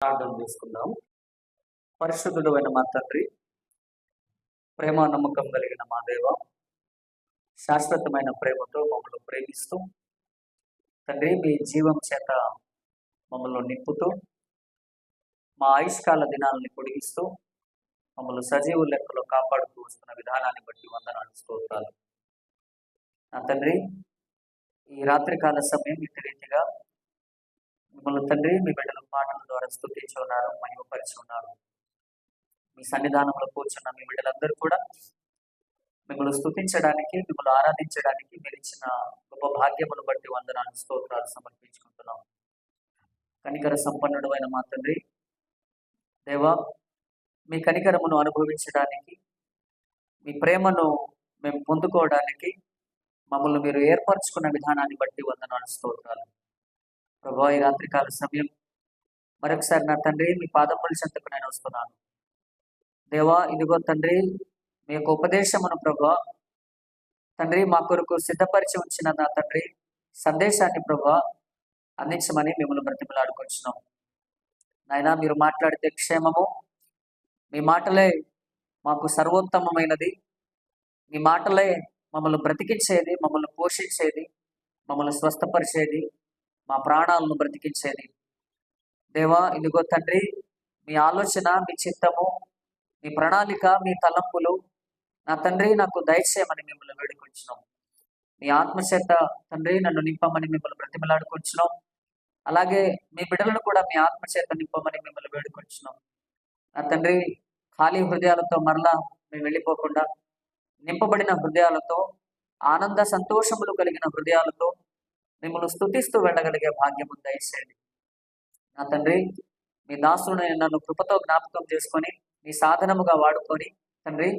ప్రార్థన చేసుకుందాం. పరిశుద్ధుడు అయిన మా తండ్రి, ప్రేమ నమ్మకం కలిగిన మా దేవ, శాశ్వతమైన ప్రేమతో మమ్మల్ని ప్రేమిస్తూ తండ్రి మీ జీవం చేత మమ్మల్ని నింపుతూ మా ఆయుష్కాల దినాలని పొడిగిస్తూ మమ్మల్ని సజీవు లెక్కలో కాపాడుతూ వస్తున్న విధానాన్ని బట్టి వందనాలు, స్తోత్రాలు. నా తండ్రి, ఈ రాత్రికాల సమయం ఇంటి రీతిగా మిమ్మల్ని తండ్రి మీ బిడ్డల పాటల ద్వారా స్తుతించి ఉన్నారు, మహిమపరిచి ఉన్నారు. మీ సన్నిధానంలో కూర్చున్న మీ బిడ్డలందరూ కూడా మిమ్మల్ని స్తుతించడానికి, మిమ్మల్ని ఆరాధించడానికి మీరు ఇచ్చిన గొప్ప భాగ్యమును బట్టి వందనాలు, స్తోత్రాలు సమర్పించుకుంటున్నాం. కనికర సంపన్నుడు అయిన మా తండ్రి దేవా, మీ కనికరమును అనుభవించడానికి, మీ ప్రేమను మేము పొందుకోవడానికి మమ్మల్ని మీరు ఏర్పరచుకున్న విధానాన్ని బట్టి వందనాలు, స్తోత్రాలు. ప్రభా, ఈ రాత్రికాల సమయం మరొకసారి నా తండ్రి మీ పాదముల చెంతకు నేను వస్తున్నాను. దేవా, ఇదిగో తండ్రి మీ యొక్క ఉపదేశమును ప్రభా తండ్రి మా కొరకు సిద్ధపరిచి ఉంచిన నా తండ్రి సందేశాన్ని ప్రభా అందించమని మిమ్మల్ని బ్రతిమలాడుకొచ్చినాం. నాయనా, మీరు మాట్లాడితే క్షేమము, మీ మాటలే మాకు సర్వోత్తమమైనది, మీ మాటలే మమ్మల్ని బ్రతికించేది, మమ్మల్ని పోషించేది, మమ్మల్ని స్వస్థపరిచేది, మా ప్రాణాలను బ్రతికించేది. దేవా, ఇదిగో తండ్రి మీ ఆలోచన, మీ చిత్తము, మీ ప్రణాళిక, మీ తలంపులు నా తండ్రి నాకు దయచేయమని మిమ్మల్ని వేడుకొచ్చినాం. మీ ఆత్మచేత తండ్రి నన్ను నింపమని మిమ్మల్ని బ్రతిమలాడుకొచ్చినాం. అలాగే మీ బిడ్డలను కూడా మీ ఆత్మచేత నింపమని మిమ్మల్ని వేడుకొచ్చినాం. నా తండ్రి, ఖాళీ హృదయాలతో మరలా మేము వెళ్ళిపోకుండా నింపబడిన హృదయాలతో, ఆనంద సంతోషములు కలిగిన హృదయాలతో మిమ్మల్ని స్తుతిస్తూ వెళ్ళగలిగే భాగ్యము దయచేయండి. నా తండ్రి, మీ దాసుని నన్ను కృపతో జ్ఞాపకం చేసుకొని మీ సాధనముగా వాడుకొని తండ్రి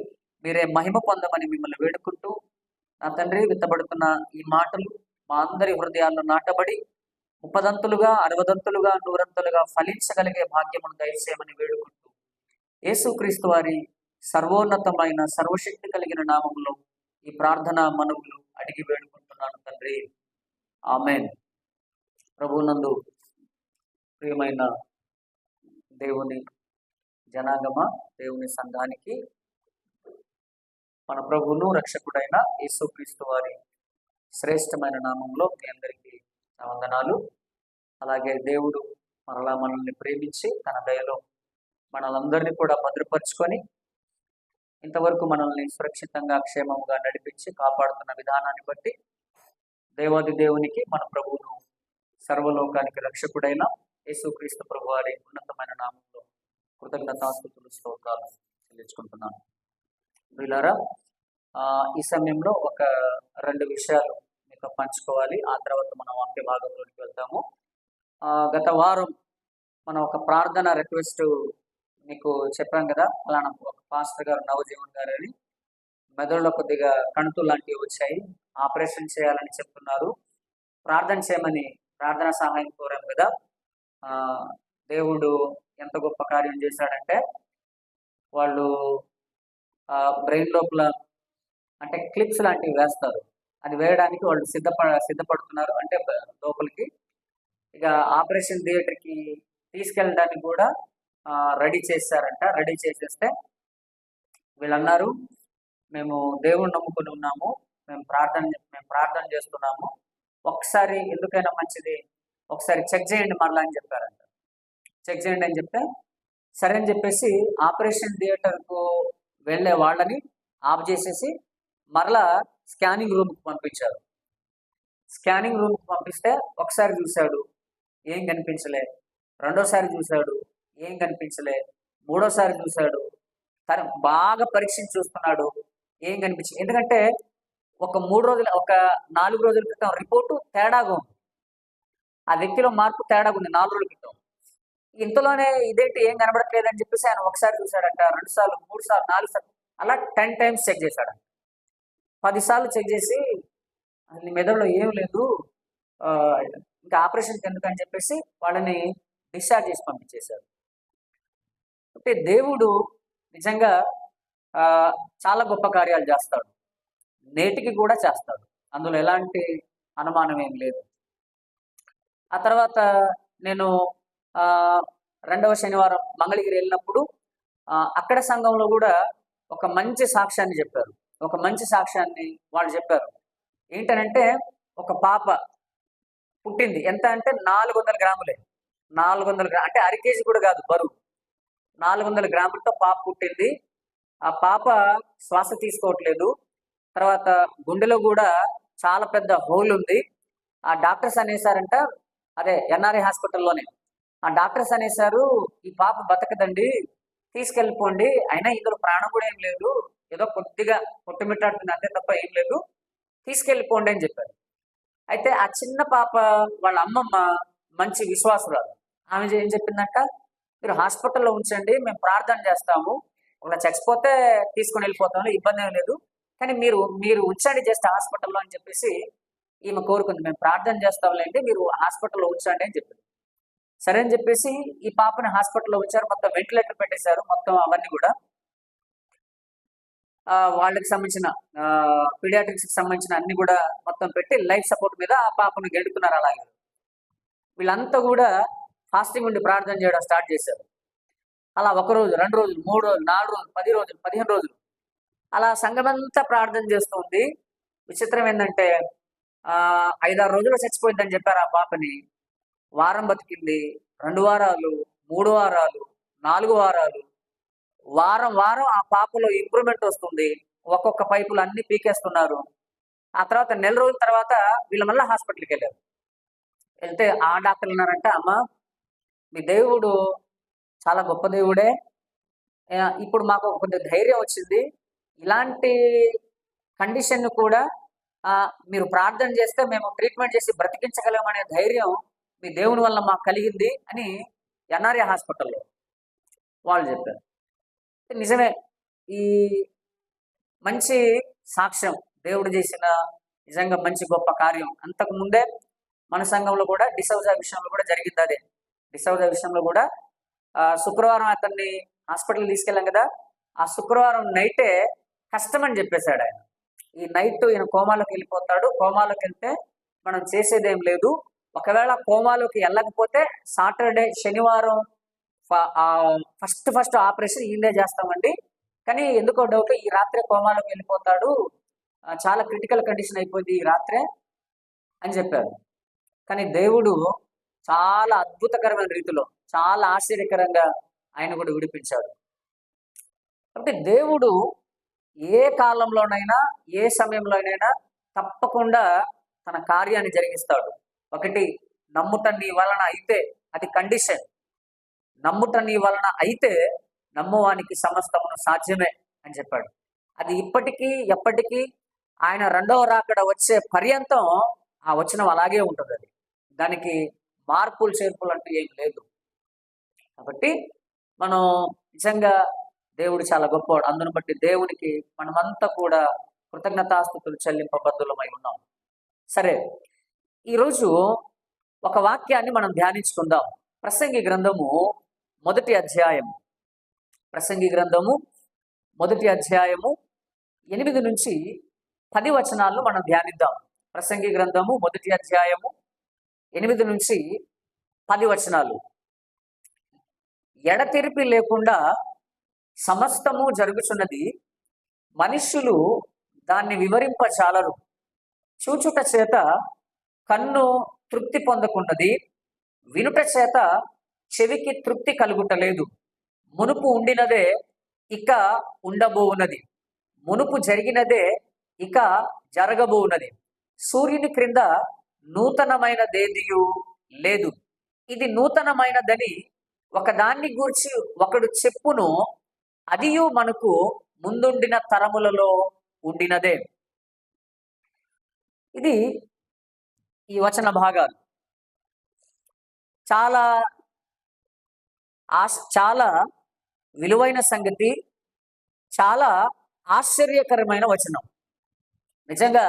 మీరే మహిమ పొందమని మిమ్మల్ని వేడుకుంటూ, నా తండ్రి విత్తబడుతున్న ఈ మాటలు మా అందరి హృదయాల్లో నాటబడి 30దంతులుగా 60దంతులుగా 100దంతులుగా ఫలించగలిగే భాగ్యమును దయచేయమని వేడుకుంటూ, యేసుక్రీస్తు వారి సర్వోన్నతమైన సర్వశక్తి కలిగిన నామములో ఈ ప్రార్థన మనవులు అడిగి వేడుకుంటున్నాను తండ్రి, ఆమేన్. ప్రభువునందు ప్రియమైన దేవుని జనాగమ, దేవుని సంఘానికి మన ప్రభువును రక్షకుడైన యేసుక్రీస్తు వారి శ్రేష్టమైన నామంలో మీ అందరికీ నా వందనాలు. అలాగే దేవుడు మరలా మనల్ని ప్రేమించి తన దయలో మనలందరినీ కూడా భద్రపరుచుకొని ఇంతవరకు మనల్ని సురక్షితంగా క్షేమంగా నడిపించి కాపాడుతున్న విధానాన్ని బట్టి దేవాది దేవునికి, మన ప్రభువును సర్వలోకానికి రక్షకుడైన యేసుక్రీస్తు ప్రభు వారి ఉన్నతమైన నామంలో కృతజ్ఞతాస్తుతులు, స్తోత్రాలు చెల్లించుకుంటున్నాను. వీళ్ళారా, ఈ సమయంలో ఒక 2 విషయాలు మీతో పంచుకోవాలి. ఆ తర్వాత మనం వాక్య భాగంలోకి వెళ్తాము. గత వారం మనం ఒక ప్రార్థన రిక్వెస్ట్ మీకు చెప్పాం కదా. అలానా ఒక పాస్టర్ గారు, నవజీవన్ గారు అని, మెదడులో కొద్దిగా కణుతులు లాంటివి వచ్చాయి, ఆపరేషన్ చేయాలని చెప్తున్నారు, ప్రార్థన చేయమని ప్రార్థన సహాయం కోరాం కదా. దేవుడు ఎంత గొప్ప కార్యం చేశాడంటే, వాళ్ళు బ్రెయిన్ లోపల అంటే క్లిప్స్ లాంటివి వేస్తారు, అది వేయడానికి వాళ్ళు సిద్ధపడుతున్నారు. అంటే లోపలికి ఇక ఆపరేషన్ థియేటర్కి తీసుకెళ్ళడానికి కూడా రెడీ చేశారంట. రెడీ చేసేస్తే వీళ్ళు అన్నారు, మేము దేవుణ్ణి నమ్ముకుని ఉన్నాము, మేము ప్రార్థన చేస్తున్నాము, ఒకసారి ఎందుకైనా మంచిది ఒకసారి చెక్ చేయండి మరలా అని చెప్పారంట. చెక్ చేయండి అని చెప్తే సరే అని చెప్పేసి ఆపరేషన్ థియేటర్కు వెళ్ళే వాళ్ళని ఆఫ్ చేసేసి మరలా స్కానింగ్ రూమ్కి పంపించారు. స్కానింగ్ రూమ్కి పంపిస్తే ఒకసారి చూశాడు, ఏం కనిపించలే. రెండోసారి చూశాడు, ఏం కనిపించలే. మూడోసారి చూశాడు, బాగా పరీక్షించి చూస్తున్నాడు, ఏం కనిపించలేదు. ఎందుకంటే ఒక 4 రోజుల క్రితం రిపోర్టు తేడాగా ఉంది, ఆ వ్యక్తిలో మార్పు తేడాగా ఉంది 4 రోజుల క్రితం. ఇంతలోనే ఇదేంటి ఏం కనబడట్లేదు అని చెప్పేసి ఆయన ఒకసారి చూశాడంట, 2 సార్లు, 3 సార్లు, 4 సార్లు, అలా 10 టైమ్స్ చెక్ చేశాడంట. 10 సార్లు చెక్ చేసి అసలు మెదడులో ఏం లేదు, ఇంకా ఆపరేషన్కి ఎందుకని చెప్పేసి వాళ్ళని డిశ్చార్జ్ చేసి పంపించేశారు. అంటే దేవుడు నిజంగా చాలా గొప్ప కార్యాలు చేస్తాడు, నేటికి కూడా చేస్తాడు, అందులో ఎలాంటి అనుమానం ఏం లేదు. ఆ తర్వాత నేను రెండవ శనివారం మంగళగిరి వెళ్ళినప్పుడు అక్కడ సంఘంలో కూడా ఒక మంచి సాక్ష్యాన్ని చెప్పారు. ఒక మంచి సాక్ష్యాన్ని వాళ్ళు చెప్పారు. ఏంటనంటే ఒక పాప పుట్టింది. ఎంత అంటే 400 గ్రాములే. 400 గ్రాములు అంటే అరకేజీ కూడా కాదు బరువు. 400 గ్రాములతో పాప పుట్టింది. ఆ పాప శ్వాస తీసుకోవట్లేదు. తర్వాత గుండెలో కూడా చాలా పెద్ద హోల్ ఉంది. ఆ డాక్టర్స్ అనేసారంట, అదే ఎన్ఆర్ఐ హాస్పిటల్లోనే ఆ డాక్టర్స్ అనేసారు, ఈ పాప బతకదండి, తీసుకెళ్ళిపోండి, అయినా ఇందులో ప్రాణం కూడా ఏం లేదు, ఏదో కొద్దిగా కొట్టుమిట్టాడుతుంది అంతే తప్ప ఏం లేదు, తీసుకెళ్ళిపోండి అని చెప్పారు. అయితే ఆ చిన్న పాప వాళ్ళ అమ్మమ్మ మంచి విశ్వాసురాలు. ఆమె ఏం చెప్పిందంట, మీరు హాస్పిటల్లో ఉంచండి, మేము ప్రార్థన చేస్తాము, ఒకవేళ చచ్చిపోతే తీసుకొని వెళ్ళిపోతాము, ఇబ్బంది ఏం లేదు, కానీ మీరు ఉంచండి జస్ట్ హాస్పిటల్లో అని చెప్పేసి ఈమె కోరుకుంది. మేము ప్రార్థన చేస్తాంలేండి, మీరు హాస్పిటల్లో ఉంచండి అని చెప్పింది. సరే అని చెప్పేసి ఈ పాపని హాస్పిటల్లో ఉంచారు. మొత్తం వెంటిలేటర్ పెట్టేశారు. మొత్తం అవన్నీ కూడా వాళ్ళకి సంబంధించిన పీడియాట్రిక్స్ కి సంబంధించిన అన్ని కూడా మొత్తం పెట్టి లైఫ్ సపోర్ట్ మీద ఆ పాపను గెడుతున్నారు. అలాగే వీళ్ళంతా కూడా ఫాస్టింగ్ ఉండి ప్రార్థన చేయడం స్టార్ట్ చేశారు. అలా 1 రోజు, 2 రోజులు, 3 రోజులు, 4 రోజులు, 10 రోజులు, 15 రోజులు అలా సంఘమంతా ప్రార్థన చేస్తుంది. విచిత్రం ఏంటంటే 5-6 రోజులు చచ్చిపోయిందని చెప్పారు ఆ పాపని. వారం బతికింది, 2 వారాలు, 3 వారాలు, 4 వారాలు, వారం వారం ఆ పాపలో ఇంప్రూవ్మెంట్ వస్తుంది. ఒక్కొక్క పైపులు అన్ని పీకేస్తున్నారు. ఆ తర్వాత నెల రోజుల తర్వాత వీళ్ళ మళ్ళీ హాస్పిటల్కి వెళ్ళారు. వెళ్తే ఆ డాక్టర్లు ఉన్నారంటే, అమ్మ మీ దేవుడు చాలా గొప్ప దేవుడే, ఇప్పుడు మాకు కొంచెం ధైర్యం వచ్చింది, ఇలాంటి కండిషన్ కూడా మీరు ప్రార్థన చేస్తే మేము ట్రీట్మెంట్ చేసి బ్రతికించగలమనే ధైర్యం మీ దేవుని వల్ల మాకు కలిగింది అని ఎన్ఆర్ఏ హాస్పిటల్లో వాళ్ళు చెప్పారు. నిజమే, ఈ మంచి సాక్ష్యం దేవుడు చేసిన నిజంగా మంచి గొప్ప కార్యం. అంతకు ముందే మన సంఘంలో కూడా డిసౌజా విషయంలో కూడా జరిగింది. అదే డిసౌజా విషయంలో కూడా శుక్రవారం అతన్ని హాస్పిటల్ తీసుకెళ్ళాం కదా, ఆ శుక్రవారం నైటే కష్టమని చెప్పేశాడు ఆయన. ఈ నైట్ ఈయన కోమాలోకి వెళ్ళిపోతాడు, కోమాలోకి వెళ్తే మనం చేసేదేం లేదు, ఒకవేళ కోమాలోకి వెళ్ళకపోతే సాటర్డే శనివారం ఫస్ట్ ఆపరేషన్ ఈయనే చేస్తామండి, కానీ ఎందుకో డౌట్ ఈ రాత్రే కోమాలోకి వెళ్ళిపోతాడు, చాలా క్రిటికల్ కండిషన్ అయిపోయింది ఈ రాత్రే అని చెప్పారు. కానీ దేవుడు చాలా అద్భుతకరమైన రీతిలో, చాలా ఆశ్చర్యకరంగా ఆయన కూడా విడిపించాడు. కాబట్టి దేవుడు ఏ కాలంలోనైనా ఏ సమయంలోనైనా తప్పకుండా తన కార్యాన్ని జరిగిస్తాడు. ఒకటి, నమ్ముట నీ వలన అయితే, అది కండిషన్. నమ్ముట నీ వలన అయితే నమ్మువానికి సమస్తమును సాధ్యమే అని చెప్పాడు. అది ఇప్పటికీ ఎప్పటికీ ఆయన రెండవ రాకడ వచ్చే పర్యంతం ఆ వచనం అలాగే ఉంటుంది. అది దానికి మార్పులు చేర్పులు అంటూ ఏం లేదు. కాబట్టి మనం నిజంగా దేవుడు చాలా గొప్పవాడు. అందును బట్టి దేవునికి మనమంతా కూడా కృతజ్ఞతాస్తుతులు చెల్లింపబద్ధులమై ఉన్నాం. సరే, ఈరోజు ఒక వాక్యాన్ని మనం ధ్యానించుకుందాం. ప్రసంగి గ్రంథము 1వ అధ్యాయము. ప్రసంగి గ్రంథము 1వ అధ్యాయము 8 నుంచి 10 వచనాలను మనం ధ్యానిద్దాం. ప్రసంగి గ్రంథము 1వ అధ్యాయము 8 నుంచి 10 వచనాలు. ఎడతెరిపి లేకుండా సమస్తము జరుగుచున్నది, మనుష్యులు దాన్ని వివరింపచాలరు. చూచుట చేత కన్ను తృప్తి పొందకున్నది, వినుట చేత చెవికి తృప్తి కలుగుటలేదు. మునుపు ఉండినదే ఇక ఉండబోవున్నది, మునుపు జరిగినదే ఇక జరగబోవున్నది. సూర్యుని క్రింద నూతనమైనదేదియు లేదు. ఇది నూతనమైనదని ఒకదాన్ని గూర్చి ఒకడు చెప్పును, అదియు మనకు ముందుండిన తరములలో ఉండినదే. ఇది ఈ వచన భాగాలు. చాలా విలువైన సంగతి, చాలా ఆశ్చర్యకరమైన వచనం. నిజంగా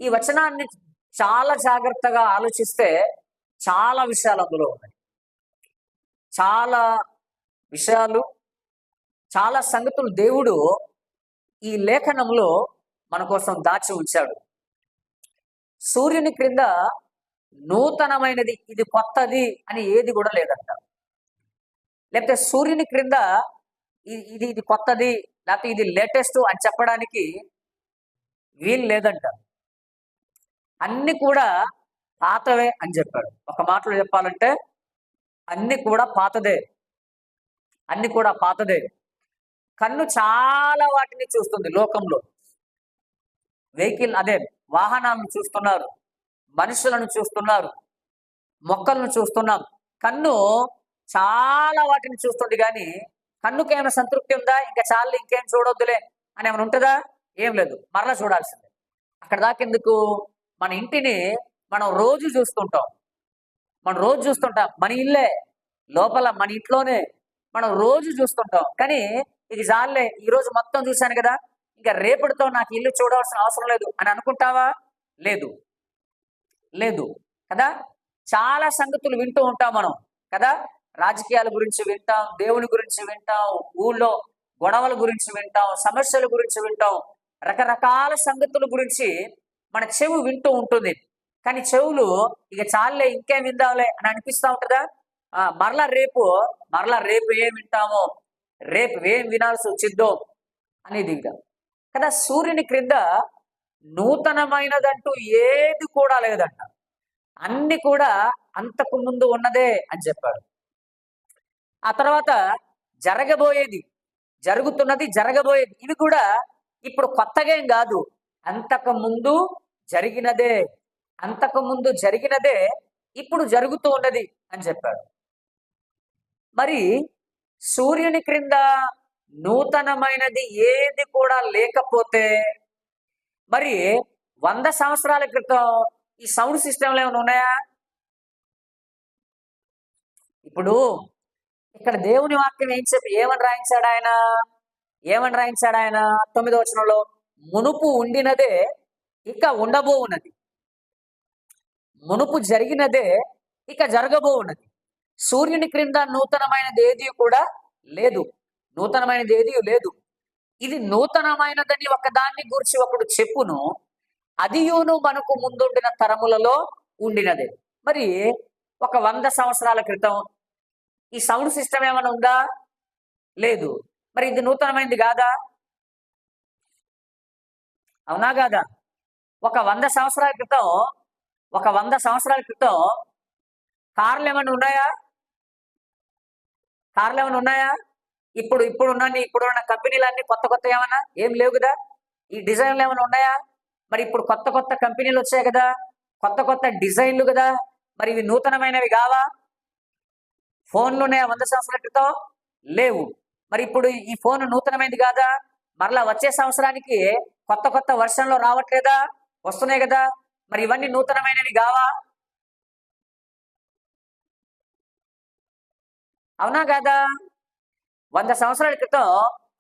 ఈ వచనాన్ని చాలా జాగ్రత్తగా ఆలోచిస్తే చాలా విషయాలు అందులో ఉన్నాయి. చాలా విషయాలు, చాలా సంగతులు దేవుడు ఈ లేఖనంలో మన కోసం దాచి ఉంచాడు. సూర్యుని క్రింద నూతనమైనది, ఇది కొత్తది అని ఏది కూడా లేదంట. లేకపోతే సూర్యుని క్రింద ఇది ఇది కొత్తది లేకపోతే ఇది లేటెస్ట్ అని చెప్పడానికి వీలు లేదంట. అన్ని కూడా పాతవే అని చెప్పాడు. ఒక మాటలో చెప్పాలంటే అన్ని కూడా పాతదే, అన్ని కూడా పాతదే. కన్ను చాలా వాటిని చూస్తుంది లోకంలో. అదే వాహనాలను చూస్తున్నారు, మనుషులను చూస్తున్నారు, మొక్కలను చూస్తున్నాం. కన్ను చాలా వాటిని చూస్తుంది, కానీ కన్నుకి ఏమైనా సంతృప్తి ఉందా? ఇంకా చాలు, ఇంకేం చూడొద్దులే అని ఏమైనా ఉంటుందా? ఏం లేదు, మరలా చూడాల్సిందే. అక్కడ దాకెందుకు? మన ఇంటిని మనం రోజు చూస్తుంటాం, మన ఇల్లే లోపల, మన ఇంట్లోనే మనం రోజు చూస్తుంటాం. కానీ ఇది చాలే, ఈరోజు మొత్తం చూశాను కదా, ఇంకా రేపటితో నాకు ఇల్లు చూడవలసిన అవసరం లేదు అని అనుకుంటావా? లేదు, లేదు కదా. చాలా సంగతులు వింటూ ఉంటాం మనం కదా. రాజకీయాల గురించి వింటాం, దేవుని గురించి వింటాం, ఊళ్ళో గొడవల గురించి వింటాం, సమస్యల గురించి వింటాం, రకరకాల సంగతుల గురించి మన చెవి వింటూ ఉంటుంది. కానీ చెవులు ఇక చాలే, ఇంకేం విందాంలే అని అనిపిస్తూ ఉంటుందా? మరలా రేపు ఏం వింటామో, రేపు ఏం వినాల్సి వచ్చిద్దో అనేది కదా. సూర్యుని క్రింద నూతనమైనదంటూ ఏది కూడా లేదంట. అన్ని కూడా అంతకు ముందు ఉన్నదే అని చెప్పాడు. ఆ తర్వాత జరుగుతున్నది, జరగబోయేది, ఇవి కూడా ఇప్పుడు కొత్తగా ఏం కాదు, అంతకు ముందు జరిగినదే ఇప్పుడు జరుగుతూ ఉన్నది అని చెప్పాడు. మరి సూర్యుని క్రింద నూతనమైనది ఏది కూడా లేకపోతే మరి 100 సంవత్సరాల క్రితం ఈ సౌండ్ సిస్టంలు ఏమైనా ఉన్నాయా? ఇప్పుడు ఇక్కడ దేవుని వాక్యం ఏమని రాయించాడు ఆయన 9వ వచనంలో, మునుపు ఉండినదే ఇక ఉండబోవున్నది, మునుపు జరిగినదే ఇక జరగబోవున్నది. సూర్యుని క్రింద నూతనమైనది ఏది లేదు. ఇది నూతనమైనదని ఒకదాన్ని గూర్చి ఒకడు చెప్పును, అదియును మనకు ముందుండిన తరములలో ఉండినదే. మరి ఒక 100 సంవత్సరాల క్రితం ఈ సౌండ్ సిస్టమ్ ఏమైనా ఉందా? లేదు. మరి ఇది నూతనమైనది కాదా? అవునా కాదా? ఒక 100 సంవత్సరాల క్రితం కార్లు ఏమైనా ఉన్నాయా? ఇప్పుడున్న కంపెనీలన్నీ కొత్త ఏమైనా ఏం లేవు కదా. ఈ డిజైన్లు ఏమైనా ఉన్నాయా? మరి ఇప్పుడు కొత్త కంపెనీలు వచ్చాయి కదా, కొత్త డిజైన్లు కదా. మరి ఇవి నూతనమైనవి కావా? ఫోన్లు ఉన్నాయా 100 సంవత్సరాల క్రితం? లేవు. మరి ఇప్పుడు ఈ ఫోన్ నూతనమైనది కాదా? మరలా వచ్చే సంవత్సరానికి కొత్త వర్షన్లో రావట్లేదా? వస్తున్నాయి కదా. మరి ఇవన్నీ నూతనమైనవి కావా? అవునా కాదా? 100 సంవత్సరాల క్రితం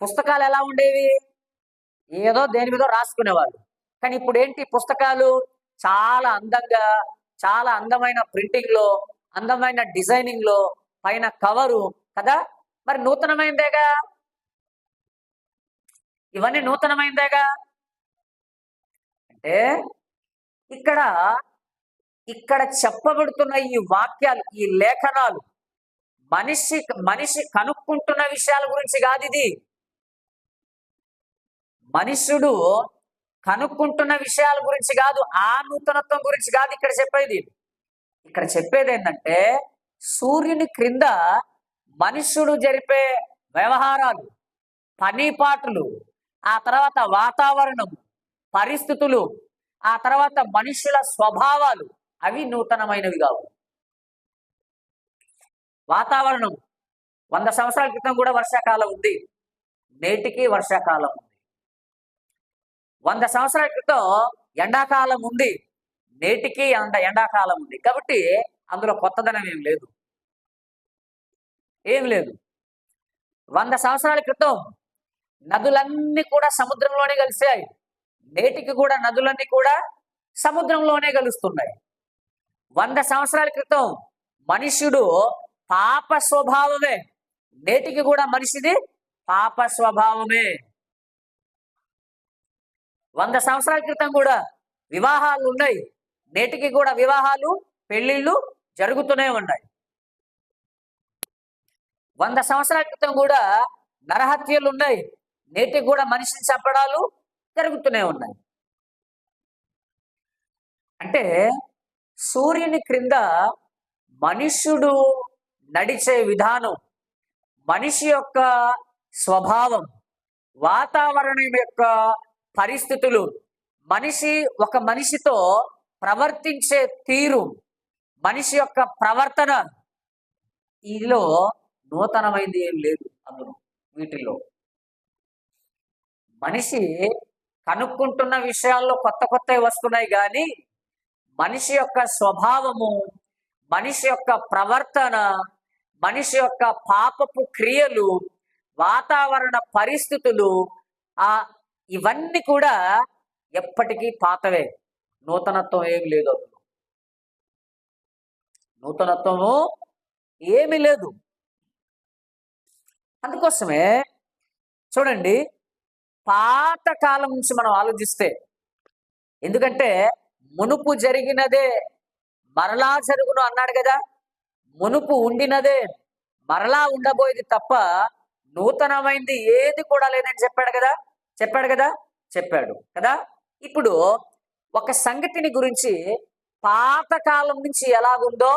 పుస్తకాలు ఎలా ఉండేవి? ఏదో దేని మీద రాసుకునేవాళ్ళు. కానీ ఇప్పుడు ఏంటి? పుస్తకాలు చాలా అందంగా, చాలా అందమైన ప్రింటింగ్లో, అందమైన డిజైనింగ్లో, పైన కవరు కదా. మరి నూతనమైందేగా, ఇవన్నీ నూతనమైందేగా. అంటే ఇక్కడ చెప్పబడుతున్న ఈ వాక్యాలు, ఈ లేఖనాలు మనిషి కనుక్కుంటున్న విషయాల గురించి కాదు. ఇది మనుష్యుడు కనుక్కుంటున్న విషయాల గురించి కాదు, ఆ నూతనత్వం గురించి కాదు ఇక్కడ చెప్పేది. ఇక్కడ చెప్పేది ఏంటంటే, సూర్యుని క్రింద మనుష్యుడు జరిపే వ్యవహారాలు, పనిపాట్లు, ఆ తర్వాత వాతావరణం, పరిస్థితులు, ఆ తర్వాత మనుషుల స్వభావాలు, అవి నూతనమైనవి కావు. వాతావరణం 100 సంవత్సరాల క్రితం కూడా వర్షాకాలం ఉంది, నేటికి వర్షాకాలం ఉంది. 100 సంవత్సరాల క్రితం ఎండాకాలం ఉంది, నేటికి ఎండాకాలం ఉంది. కాబట్టి అందులో కొత్తదనం ఏం లేదు. 100 సంవత్సరాల క్రితం నదులన్నీ కూడా సముద్రంలోనే కలిసాయి, నేటికి కూడా నదులన్నీ కూడా సముద్రంలోనే కలుస్తున్నాయి. 100 సంవత్సరాల క్రితం మనుష్యుడు పాప స్వభావమే, నేటికి కూడా మనిషిది పాప స్వభావమే. 100 సంవత్సరాల క్రితం కూడా వివాహాలు ఉన్నాయి, నేటికి కూడా వివాహాలు, పెళ్లిళ్ళు జరుగుతూనే ఉన్నాయి. 100 సంవత్సరాల క్రితం కూడా నరహత్యలు ఉన్నాయి. నేటికి కూడా మనిషిని చంపడాలు జరుగుతూనే ఉన్నాయి. అంటే సూర్యుని క్రింద మనుష్యుడు నడిచే విధానం, మనిషి యొక్క స్వభావం, వాతావరణం యొక్క పరిస్థితులు, ఒక మనిషితో ప్రవర్తించే తీరు, మనిషి యొక్క ప్రవర్తన, ఈలో నూతనమైంది ఏం లేదు. అందులో వీటిల్లో మనిషి కనుక్కుంటున్న విషయాల్లో కొత్త కొత్తవి వస్తున్నాయి, కానీ మనిషి యొక్క స్వభావము, మనిషి యొక్క ప్రవర్తన, మనిషి యొక్క పాపపు క్రియలు, వాతావరణ పరిస్థితులు, ఇవన్నీ కూడా ఎప్పటికీ పాతవే. నూతనత్వం ఏమి లేదు. అందులో నూతనత్వము ఏమీ లేదు. అందుకోసమే చూడండి, పాత కాలం నుంచి మనం ఆలోచిస్తే, ఎందుకంటే మునుపు జరిగినదే మరలా జరుగును అన్నాడు కదా, మునుపు ఉండినదే మరలా ఉండబోయేది తప్ప నూతనమైంది ఏది కూడా లేదని చెప్పాడు కదా. ఇప్పుడు ఒక సంగతిని గురించి పాతకాలం నుంచి ఎలాగుందో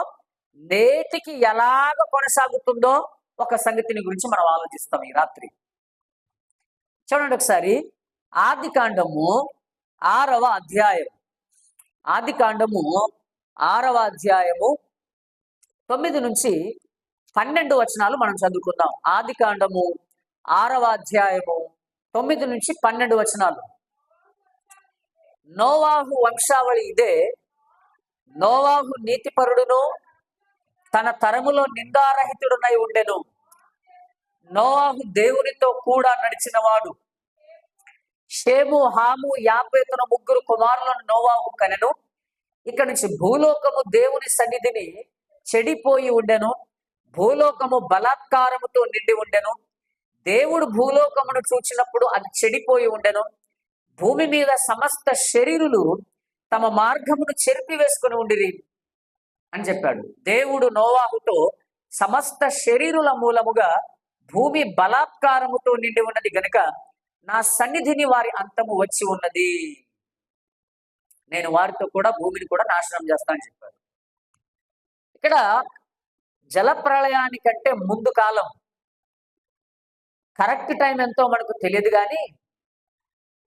నేటికి ఎలాగ కొనసాగుతుందో ఒక సంగతిని గురించి మనం ఆలోచిస్తాం ఈ రాత్రి. చూడండి ఒకసారి, ఆదికాండము 6వ అధ్యాయం, ఆదికాండము 6వ అధ్యాయము 9 నుంచి 12 వచనాలు మనం చదువుకుందాం. ఆదికాండము 6వ అధ్యాయము 9 నుంచి 12 వచనాలు. నోవాహు వంశావళి ఇదే. నోవాహు నీతిపరుడును తన తరములో నిందారహితుడునై ఉండెను. నోవాహు దేవునితో కూడా నడిచినవాడు. షేము, హాము, యాపేతున 3 కుమారులను నోవాహు కనెను. ఇక్కడ నుంచి భూలోకము దేవుని సన్నిధిని చెడిపోయి ఉండెను. భూలోకము బలాత్కారముతో నిండి ఉండెను. దేవుడు భూలోకమును చూచినప్పుడు అది చెడిపోయి ఉండెను. భూమి మీద సమస్త శరీరులు తమ మార్గమును చెరిపి వేసుకుని ఉండిరి అని చెప్పాడు. దేవుడు నోవాహుతో సమస్త శరీరుల మూలముగా భూమి బలాత్కారముతో నిండి ఉన్నది గనుక నా సన్నిధిని వారి అంతము వచ్చి ఉన్నది. నేను వారితో కూడా భూమిని కూడా నాశనం చేస్తానని చెప్పాడు. ఇక్కడ జలప్రళయానికంటే ముందు కాలం, కరెక్ట్ టైం ఎంతో మనకు తెలియదు, కానీ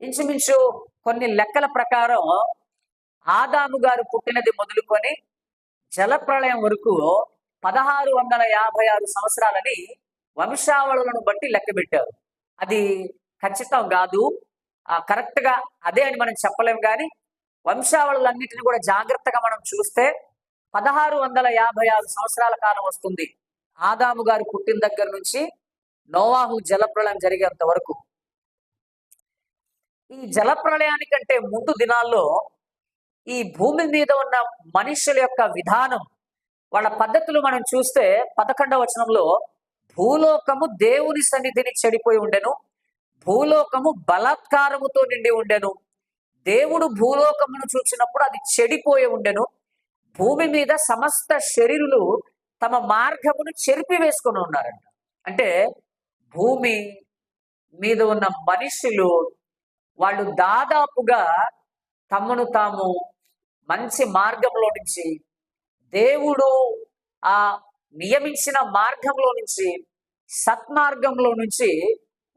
ఇంచుమించు కొన్ని లెక్కల ప్రకారం ఆదాము గారు పుట్టినది మొదలుకొని జలప్రళయం వరకు 1656 సంవత్సరాలని వంశావళులను బట్టి లెక్క పెట్టారు. అది ఖచ్చితం కాదు, కరెక్ట్ గా అదే అని మనం చెప్పలేము, కానీ వంశావళులన్నిటిని కూడా జాగ్రత్తగా మనం చూస్తే 1656 సంవత్సరాల కాలం వస్తుంది. ఆదాము గారు పుట్టిన దగ్గర నుంచి నోవాహు జలప్రళయం జరిగేంత వరకు. ఈ జలప్రళయానికంటే ముందు దినాల్లో ఈ భూమి మీద ఉన్న మనుషుల యొక్క విధానం, వాళ్ళ పద్ధతులు మనం చూస్తే 11వ వచనంలో భూలోకము దేవుని సన్నిధిని చెడిపోయి ఉండెను. భూలోకము బలాత్కారముతో నిండి ఉండెను. దేవుడు భూలోకమును చూచినప్పుడు అది చెడిపోయి ఉండెను. భూమి మీద సమస్త శరీరులు తమ మార్గమును చెరిపి వేసుకొని ఉన్నారంట. అంటే భూమి మీద ఉన్న మనుషులు వాళ్ళు దాదాపుగా తమను తాము మంచి మార్గంలో నుంచి, దేవుడు నియమించిన మార్గంలో నుంచి, సత్మార్గంలో నుంచి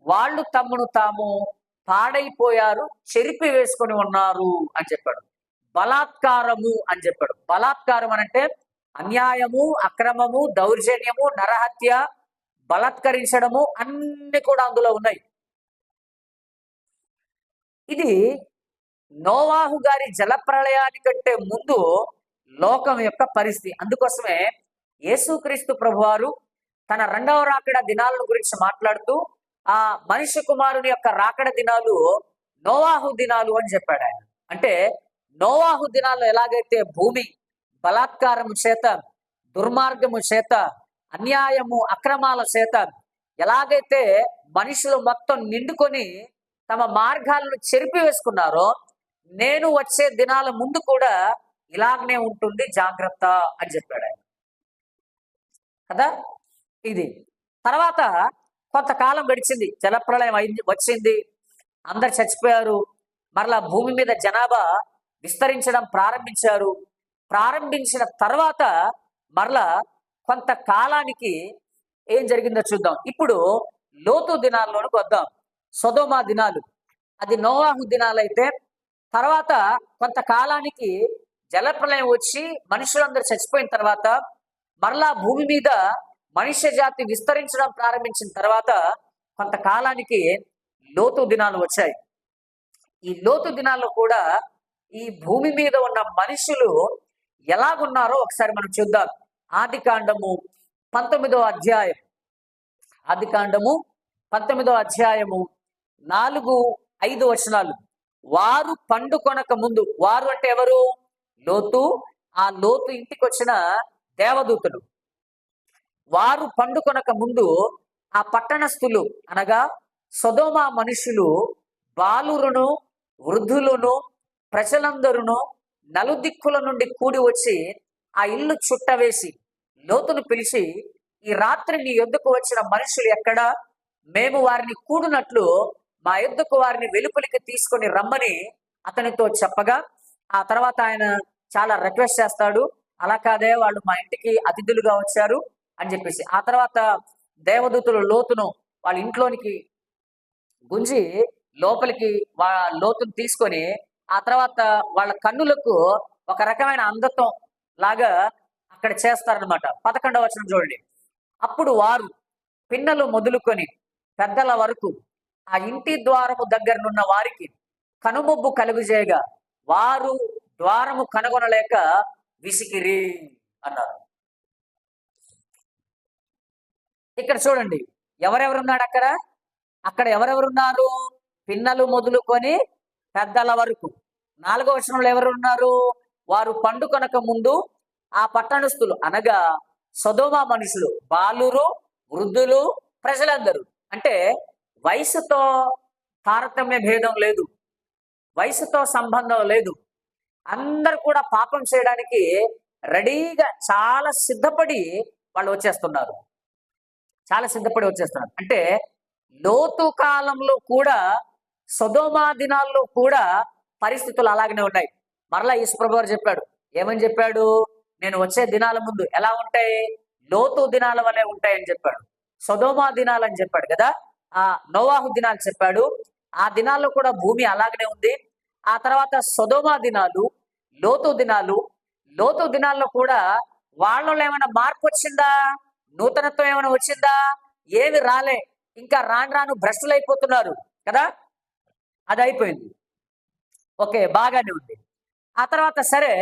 వాళ్ళు తమను తాము పాడైపోయారు, చెరిపి వేసుకొని ఉన్నారు అని చెప్పాడు. బలాత్కారము అని చెప్పాడు. బలాత్కారం అంటే అన్యాయము, అక్రమము, దౌర్జన్యము, నరహత్య, బలాత్కరించడము అన్ని కూడా అందులో ఉన్నాయి. ఇది నోవాహు గారి జలప్రళయానికంటే ముందు లోకం యొక్క పరిస్థితి. అందుకోసమే యేసుక్రీస్తు ప్రభువారు తన 2వ రాకడ దినాలను గురించి మాట్లాడుతూ ఆ మనిషి కుమారుని యొక్క రాకడ దినాలు నోవాహు దినాలు అని చెప్పాడు ఆయన. అంటే నోవాహు దినాల్లో ఎలాగైతే భూమి బలాత్కారము చేత, దుర్మార్గము చేత, అన్యాయము, అక్రమాల చేత ఎలాగైతే మనుషులు మొత్తం నిండుకొని తమ మార్గాలను చెరిపి వేసుకున్నారో, నేను వచ్చే దినాల ముందు కూడా ఇలాగనే ఉంటుంది, జాగ్రత్త అని చెప్పాడు ఆయన కదా. ఇది తర్వాత కొంతకాలం గడిచింది, జలప్రళయం వచ్చింది, అందరు చచ్చిపోయారు. మరలా భూమి మీద జనాభా విస్తరించడం ప్రారంభించిన తర్వాత మరలా కొంతకాలానికి ఏం జరిగిందో చూద్దాం. ఇప్పుడు లోతు దినాల్లోనికి వద్దాం. సొదొమ దినాలు, అది నోవాహు దినాలైతే తర్వాత కొంతకాలానికి జలప్రళయం వచ్చి మనుషులందరూ చచ్చిపోయిన తర్వాత మరలా భూమి మీద మనుష్య జాతి విస్తరించడం ప్రారంభించిన తర్వాత కొంతకాలానికి లోతు దినాలు వచ్చాయి. ఈ లోతు దినాల్లో కూడా ఈ భూమి మీద ఉన్న మనుషులు ఎలాగున్నారో ఒకసారి మనం చూద్దాం. ఆదికాండము 19వ అధ్యాయం, ఆదికాండము 19వ అధ్యాయము 4-5 వచనాలు. వారు పండుకొనక ముందు, వారు అంటే ఎవరు? లోతు, ఆ లోతు ఇంటికి వచ్చిన దేవదూతలు. వారు పండుకొనక ముందు ఆ పట్టణస్థులు అనగా సొదొమ మనుషులు బాలురును వృద్ధులను ప్రజలందరూ నలుదిక్కుల నుండి కూడి వచ్చి ఆ ఇల్లు చుట్టవేసి లోతును పిలిచి, ఈ రాత్రి నీ యొద్దకు వచ్చిన మనుషులు ఎక్కడా? మేము వారిని కూడినట్లు మా యొద్దకు వారిని వెలుపలికి తీసుకొని రమ్మని అతనితో చెప్పగా, ఆ తర్వాత ఆయన చాలా రిక్వెస్ట్ చేస్తాడు, అలా కాదే, వాళ్ళు మా ఇంటికి అతిథులుగా వచ్చారు అని చెప్పేసి. ఆ తర్వాత దేవదూతలు లోతును వాళ్ళ ఇంట్లోనికి గుంజి లోపలికి లోతును తీసుకొని ఆ తర్వాత వాళ్ళ కన్నులకు ఒక రకమైన అందత్వం లాగా అక్కడ చేస్తారనమాట. 11వ వచనం చూడండి. అప్పుడు వారు పిన్నలు మొదలుకొని పెద్దల వరకు ఆ ఇంటి ద్వారము దగ్గరనున్న వారికి కనుమొబ్బు కలుగుజేయగా వారు ద్వారము కనుగొనలేక విసికిరి అన్నారు. ఇక్కడ చూడండి, ఎవరెవరున్నాడు అక్కడ ఎవరెవరున్నారు? పిన్నలు మొదలుకొని పెద్దల వరకు. 4వ వచనంలో ఎవరున్నారు? వారు పండుకొనక ముందు ఆ పట్టణస్థులు అనగా సొదొమ మనుషులు, బాలురు, వృద్ధులు, ప్రజలందరూ. అంటే వయసుతో తారతమ్య భేదం లేదు, వయసుతో సంబంధం లేదు. అందరు కూడా పాపం చేయడానికి రెడీగా చాలా సిద్ధపడి వాళ్ళు వచ్చేస్తున్నారు. అంటే లోతు కాలంలో కూడా సొదొమ దినాల్లో కూడా పరిస్థితులు అలాగనే ఉన్నాయి. మరలా యేసుప్రభువు వారు చెప్పాడు, ఏమని చెప్పాడు? నేను వచ్చే దినాల ముందు ఎలా ఉంటాయి? లోతు దినాల వలె ఉంటాయని చెప్పాడు. సొదొమ దినాలు అని చెప్పాడు కదా, ఆ నోవాహు దినాలు చెప్పాడు. ఆ దినాల్లో కూడా భూమి అలాగనే ఉంది. ఆ తర్వాత సొదొమ దినాలు, లోతు దినాల్లో కూడా వాళ్ళలో ఏమైనా మార్పు వచ్చిందా? నూతనత్వం ఏమైనా వచ్చిందా? ఏమి రాలే. ఇంకా రాను భ్రష్టులు అయిపోతున్నారు కదా, అది అయిపోయింది. ఓకే, బాగానే ఉంది. ఆ తర్వాత సరే,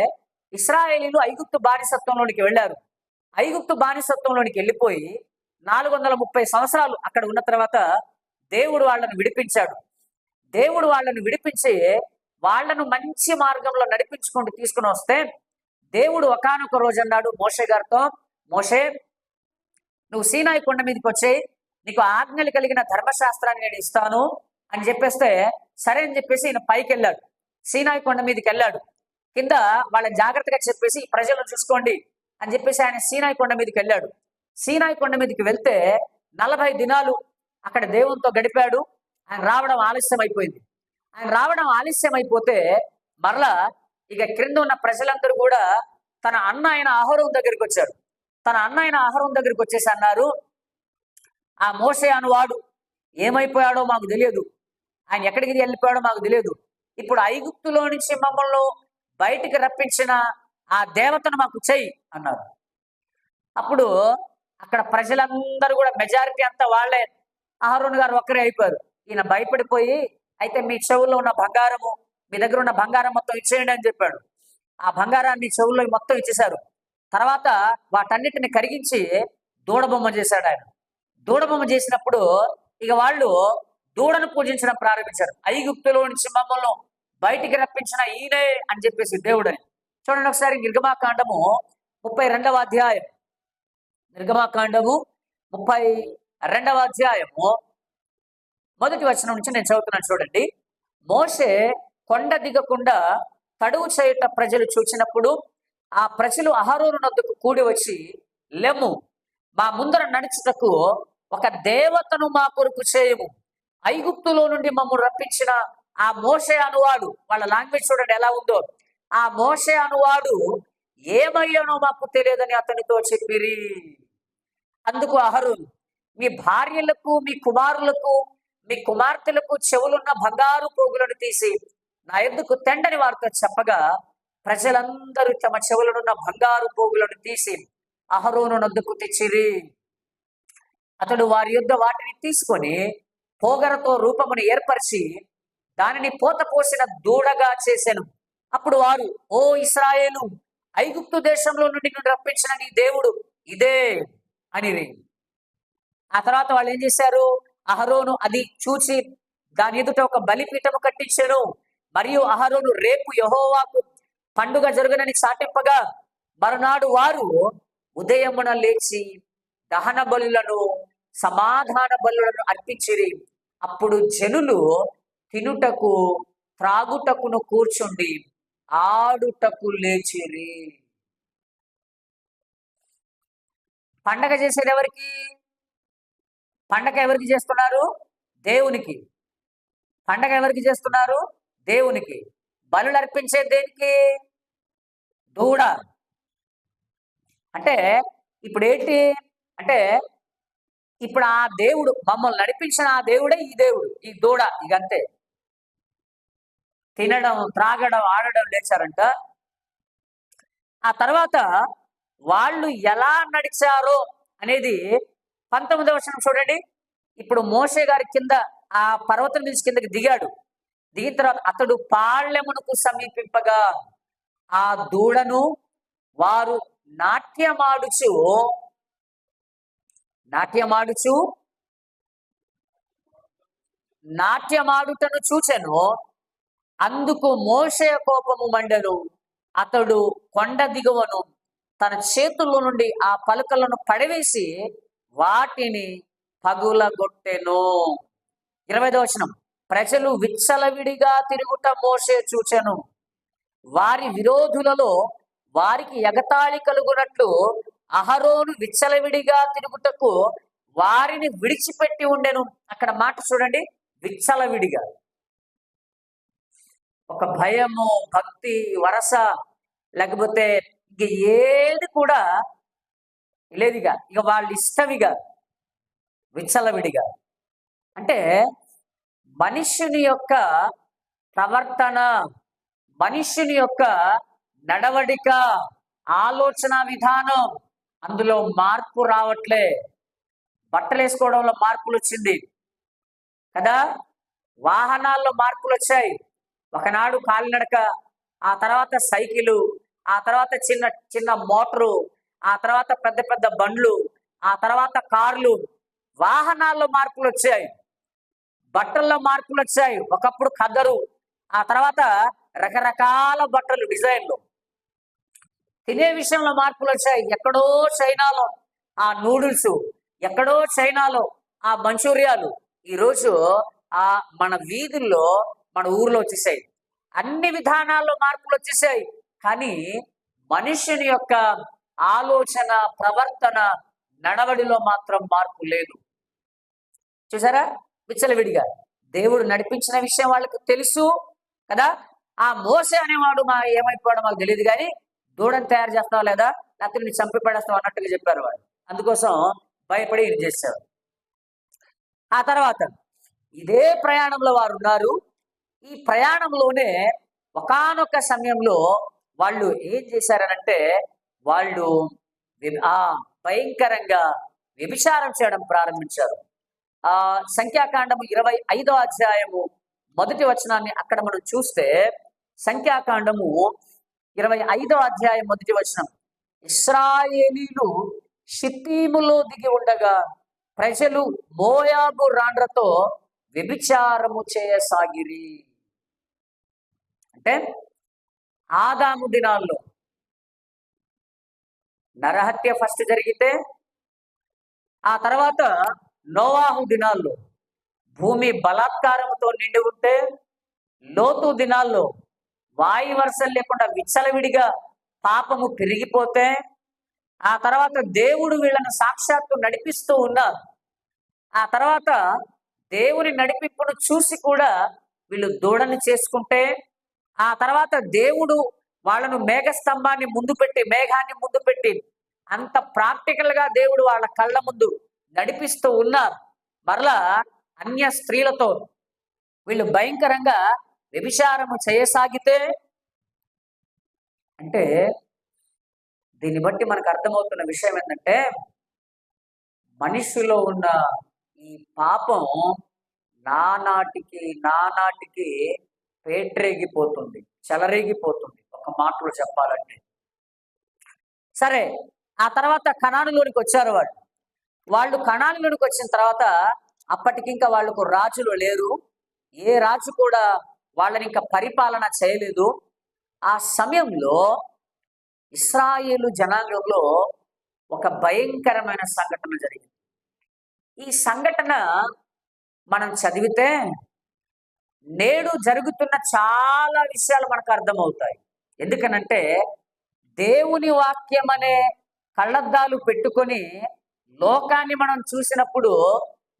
ఇశ్రాయేలీలు ఐగుప్తు బానిసత్వంలోనికి వెళ్ళారు. ఐగుప్తు బానిసత్వంలోనికి వెళ్ళిపోయి 430 సంవత్సరాలు అక్కడ ఉన్న తర్వాత దేవుడు వాళ్ళను విడిపించాడు. దేవుడు వాళ్ళను విడిపించి వాళ్లను మంచి మార్గంలో నడిపించుకుంటూ తీసుకుని వస్తే దేవుడు ఒకానొక రోజు అన్నాడు మోషే గారితో, మోషే, నువ్వు సీనాయి కొండ మీదకి వచ్చేయి, నీకు ఆజ్ఞలు కలిగిన ధర్మశాస్త్రాన్ని నేను ఇస్తాను అని చెప్పేస్తే సరే అని చెప్పేసి ఈయన పైకి వెళ్ళాడు, సీనాయి కొండ మీదకి వెళ్ళాడు. కింద వాళ్ళని జాగ్రత్తగా చెప్పేసి ఈ ప్రజలను చూసుకోండి అని చెప్పేసి ఆయన సీనాయి కొండ మీదకి వెళ్ళాడు. సీనాయి కొండ మీదకి వెళ్తే 40 దినాలు అక్కడ దేవునితో గడిపాడు. ఆయన రావడం ఆలస్యం అయిపోయింది. ఆయన రావడం ఆలస్యం అయిపోతే మరలా ఇక క్రింద ఉన్న ప్రజలందరూ కూడా తన అన్న అయిన అహరోను దగ్గరికి వచ్చారు. తన అన్న అయిన అహరోను దగ్గరికి వచ్చేసి అన్నారు, ఆ మోషే అనువాడు ఏమైపోయాడో మాకు తెలియదు, ఆయన ఎక్కడికి వెళ్ళిపోయాడో మాకు తెలియదు. ఇప్పుడు ఐగుప్తులో నుంచి మమ్మల్ని బయటికి రప్పించిన ఆ దేవతను మాకు చెయ్యి అన్నారు. అప్పుడు అక్కడ ప్రజలందరూ కూడా మెజారిటీ అంతా వాళ్ళే, అహరోను గారు ఒక్కరే అయిపోయారు. ఈయన భయపడిపోయి, అయితే మీ చెవుల్లో ఉన్న బంగారము, మీ దగ్గర ఉన్న బంగారం మొత్తం ఇచ్చేయండి అని చెప్పాడు. ఆ బంగారాన్ని చెవుల్లో మొత్తం ఇచ్చేశారు. తర్వాత వాటన్నిటిని కరిగించి దూడబొమ్మ చేశాడు ఆయన. దూడబొమ్మ చేసినప్పుడు ఇక వాళ్ళు దూడను పూజించడం ప్రారంభించారు. ఐగుప్తులో నుంచి మమ్మల్ని బయటికి రప్పించిన ఈయనే అని చెప్పేసి దేవుడని. చూడండి ఒకసారి నిర్గమాకాండము 32వ అధ్యాయం, నిర్గమాకాండము 32వ అధ్యాయము 1వ వచనం నుంచి నేను చదువుతున్నాను చూడండి. మోషే కొండ దిగకుండా తడువు చేయుట ప్రజలు చూచినప్పుడు ఆ ప్రజలు అహరోను నొద్దకు కూడి వచ్చి, లెమ్ము, మా ముందర నడుచుటకు ఒక దేవతను మా కొరకు చేయము. ఐగుప్తులో నుండి మమ్మల్ని రప్పించిన ఆ మోషే అనువాడు, వాళ్ళ లాంగ్వేజ్ చూడండి ఎలా ఉందో, ఆ మోషే అనువాడు ఏమయ్యానో మాకు తెలియదని అతనితో చెప్పిరి. అందుకు అహరోను, మీ భార్యలకు, మీ కుమారులకు, మీ కుమార్తెలకు చెవులున్న బంగారు పోగులను తీసి నా ఎద్దుకు తెండని వారితో చెప్పగా, ప్రజలందరూ తమ చెవులనున్న బంగారు పోగులను తీసి అహరోను నొద్దకు తెచ్చిరి. అతడు వారి యొద్ద వాటిని తీసుకొని పోగరతో రూపమును ఏర్పరిచి దానిని పోత పోసిన దూడగా చేసెను. అప్పుడు వారు, ఓ ఇశ్రాయేలు, ఐగుప్తు దేశంలో నుండి నిన్ను రప్పించిన నీ దేవుడు ఇదే అని. ఆ తర్వాత వాళ్ళు ఏం చేశారు? అహరోను అది చూచి దాని ఎదుట ఒక బలిపీఠము కట్టించాను. మరియు అహరోను రేపు యెహోవాకు పండుగ జరుగునని చాటింపగా, మరునాడు వారు ఉదయమున లేచి దహన బలులను, సమాధాన బలులను అర్పించిరి. అప్పుడు జనులు తినుటకు త్రాగుటకును కూర్చుండి ఆడుటకు లేచిరి. పండగ చేసేది ఎవరికి? పండగ ఎవరికి చేస్తున్నారు? దేవునికి. పండగ ఎవరికి చేస్తున్నారు? దేవునికి. బలులు అర్పించేది దేనికి? దూడ. అంటే ఇప్పుడు ఏంటి అంటే, ఇప్పుడు ఆ దేవుడు మమ్మల్ని నడిపించిన ఆ దేవుడే ఈ దేవుడు, ఈ దూడ. ఇకంతే. తినడం, త్రాగడం, ఆడడం లేచారంట. ఆ తర్వాత వాళ్ళు ఎలా నడిచారో అనేది 19వ వచనం చూడండి. ఇప్పుడు మోషే గారి కింద ఆ పర్వతం నుంచి కిందకి దిగాడు. దిగిన తర్వాత అతడు పాళ్యమునకు సమీపింపగా ఆ దూడను వారు నాట్యమాడుచు నాట్యమాడుటను చూచెను. అందుకు మోషే కోపము మండెను. అతడు కొండ దిగువను తన చేతుల్లో నుండి ఆ పలుకలను పడవేసి వాటిని పగులగొట్టెను. 20వ వచనం, ప్రజలు విచ్చలవిడిగా తిరుగుట మోషే చూచెను. వారి విరోధులలో వారికి ఎగతాళి కలుగునట్లు అహరోను విచ్చలవిడిగా తిరుగుటకు వారిని విడిచిపెట్టి ఉండెను. అక్కడ మాట చూడండి, విచ్చలవిడిగా. ఒక భయము, భక్తి, వరస, లేకపోతే ఇక ఏది కూడా లేదుగా. ఇక వాళ్ళు ఇష్టమిగా, విచ్చలవిడిగా. అంటే మనుష్యుని యొక్క ప్రవర్తన, మనుష్యుని యొక్క నడవడిక, ఆలోచన విధానం, అందులో మార్పు రావట్లే. బట్టలు వేసుకోవడంలో మార్పులు వచ్చింది కదా, వాహనాల్లో మార్పులు వచ్చాయి. ఒకనాడు కాలినడక, ఆ తర్వాత సైకిలు, ఆ తర్వాత చిన్న చిన్న మోటారు, ఆ తర్వాత పెద్ద పెద్ద బండ్లు, ఆ తర్వాత కార్లు. వాహనాల్లో మార్పులు వచ్చాయి, బట్టల్లో మార్పులు వచ్చాయి. ఒకప్పుడు ఖద్దరు, ఆ తర్వాత రకరకాల బట్టలు, డిజైన్లు. తినే విషయంలో మార్పులు వచ్చాయి. ఎక్కడో చైనాలో ఆ నూడిల్స్, ఎక్కడో చైనాలో ఆ మంచూరియాలు ఈరోజు ఆ మన వీధుల్లో, మన ఊర్లో వచ్చేసాయి. అన్ని విధానాల్లో మార్పులు వచ్చేసాయి. కానీ మనుష్యుని యొక్క ఆలోచన, ప్రవర్తన, నడవడిలో మాత్రం మార్పు లేదు. చూసారా? విచ్చలవిడిగా. దేవుడు నడిపించిన విషయం వాళ్ళకి తెలుసు కదా. ఆ మోసే అనేవాడు ఏమైపోవడం మాకు తెలియదు, కానీ దూడని తయారు చేస్తావా లేదా, లేకపోతే నేను చంపి పడేస్తావు అన్నట్టుగా చెప్పారు వాళ్ళు. అందుకోసం భయపడి ఇది చేశారు. ఆ తర్వాత ఇదే ప్రయాణంలో వారు ఉన్నారు. ఈ ప్రయాణంలోనే ఒకానొక సమయంలో వాళ్ళు ఏం చేశారనంటే, వాళ్ళు భయంకరంగా వ్యభిచారం చేయడం ప్రారంభించారు. సంఖ్యాకాండము 25వ అధ్యాయము 1వ వచనాన్ని అక్కడ మనం చూస్తే, సంఖ్యాకాండము 25వ అధ్యాయం 1వ వచనం, ఇశ్రాయేలీలు షిత్తీములో దిగి ఉండగా ప్రజలు మోయాబు రాండ్రతో వ్యభిచారము చేయసాగిరి. అంటే ఆదాము దినాల్లో నరహత్య ఫస్ట్ జరిగితే, ఆ తర్వాత నోవాహు దినాల్లో భూమి బలాత్కారంతో నిండి ఉంటే, లోతు దినాల్లో వాయు వరుసలు లేకుండా విచ్చలవిడిగా పాపము పెరిగిపోతే, ఆ తర్వాత దేవుడు వీళ్ళను సాక్షాత్తు నడిపిస్తూ ఉన్నారు. ఆ తర్వాత దేవుని నడిపింపును చూసి కూడా వీళ్ళు దూడని చేసుకుంటే, ఆ తర్వాత దేవుడు వాళ్ళను మేఘస్తంభాన్ని ముందు పెట్టి, మేఘాన్ని ముందు పెట్టి అంత ప్రాక్టికల్ గా దేవుడు వాళ్ళ కళ్ళ ముందు నడిపిస్తూ ఉన్నారు. మరలా అన్య స్త్రీలతో వీళ్ళు భయంకరంగా వ్యభిచారము చేయసాగితే, అంటే దీన్ని బట్టి మనకు అర్థమవుతున్న విషయం ఏంటంటే, మనిషిలో ఉన్న ఈ పాపం నానాటికి పేట్రేగిపోతుంది, చెలరేగిపోతుంది. ఒక మాటలో చెప్పాలంటే, సరే ఆ తర్వాత కనానులోనికి వచ్చారు. వాళ్ళు కనానులోనికి వచ్చిన తర్వాత అప్పటికింకా వాళ్ళకు రాజులు లేరు. ఏ రాజు కూడా వాళ్ళని ఇంకా పరిపాలన చేయలేదు. ఆ సమయంలో ఇశ్రాయేలు జనాంగంలో ఒక భయంకరమైన సంఘటన జరిగింది. ఈ సంఘటన మనం చదివితే నేడు జరుగుతున్న చాలా విషయాలు మనకు అర్థమవుతాయి. ఎందుకనంటే దేవుని వాక్యం అనే కళ్ళద్దాలు పెట్టుకొని లోకాన్ని మనం చూసినప్పుడు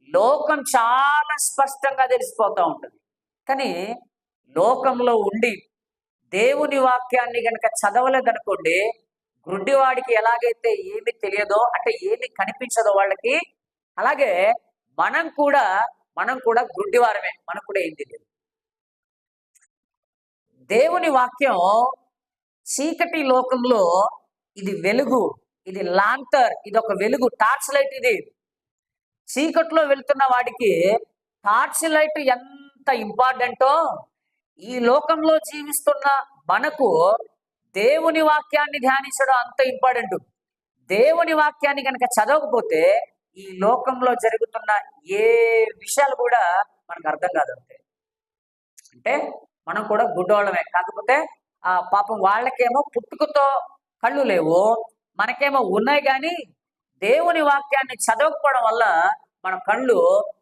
లోకం చాలా స్పష్టంగా తెలిసిపోతూ ఉంటుంది. కానీ లోకంలో ఉండి దేవుని వాక్యాన్ని గనక చదవలేదనుకోండి, గుడ్డివాడికి ఎలాగైతే ఏమి తెలియదో, అంటే ఏమి కనిపించదో వాళ్ళకి, అలాగే మనం కూడా గుడ్డివారమే, మనకు కూడా ఏం తెలియదు. దేవుని వాక్యం చీకటి లోకంలో ఇది వెలుగు, ఇది లాంతర్, ఇది ఒక వెలుగు, టార్చ్ లైట్. ఇది చీకట్లో వెళ్తున్న వాడికి టార్చ్ లైట్ ఎంత ఇంపార్టెంటో, ఈ లోకంలో జీవిస్తున్న మనకు దేవుని వాక్యాన్ని ధ్యానించడం అంత ఇంపార్టెంట్. దేవుని వాక్యాన్ని కనుక చదవకపోతే ఈ లోకంలో జరుగుతున్న ఏ విషయాలు కూడా మనకు అర్థం కాదంతే. అంటే మనం కూడా గుడ్డోళ్ళమే, కాకపోతే ఆ పాపం వాళ్ళకేమో పుట్టుకతో కళ్ళు లేవు, మనకేమో ఉన్నాయి. కానీ దేవుని వాక్యాన్ని చదవకపోవడం వల్ల మన కళ్ళు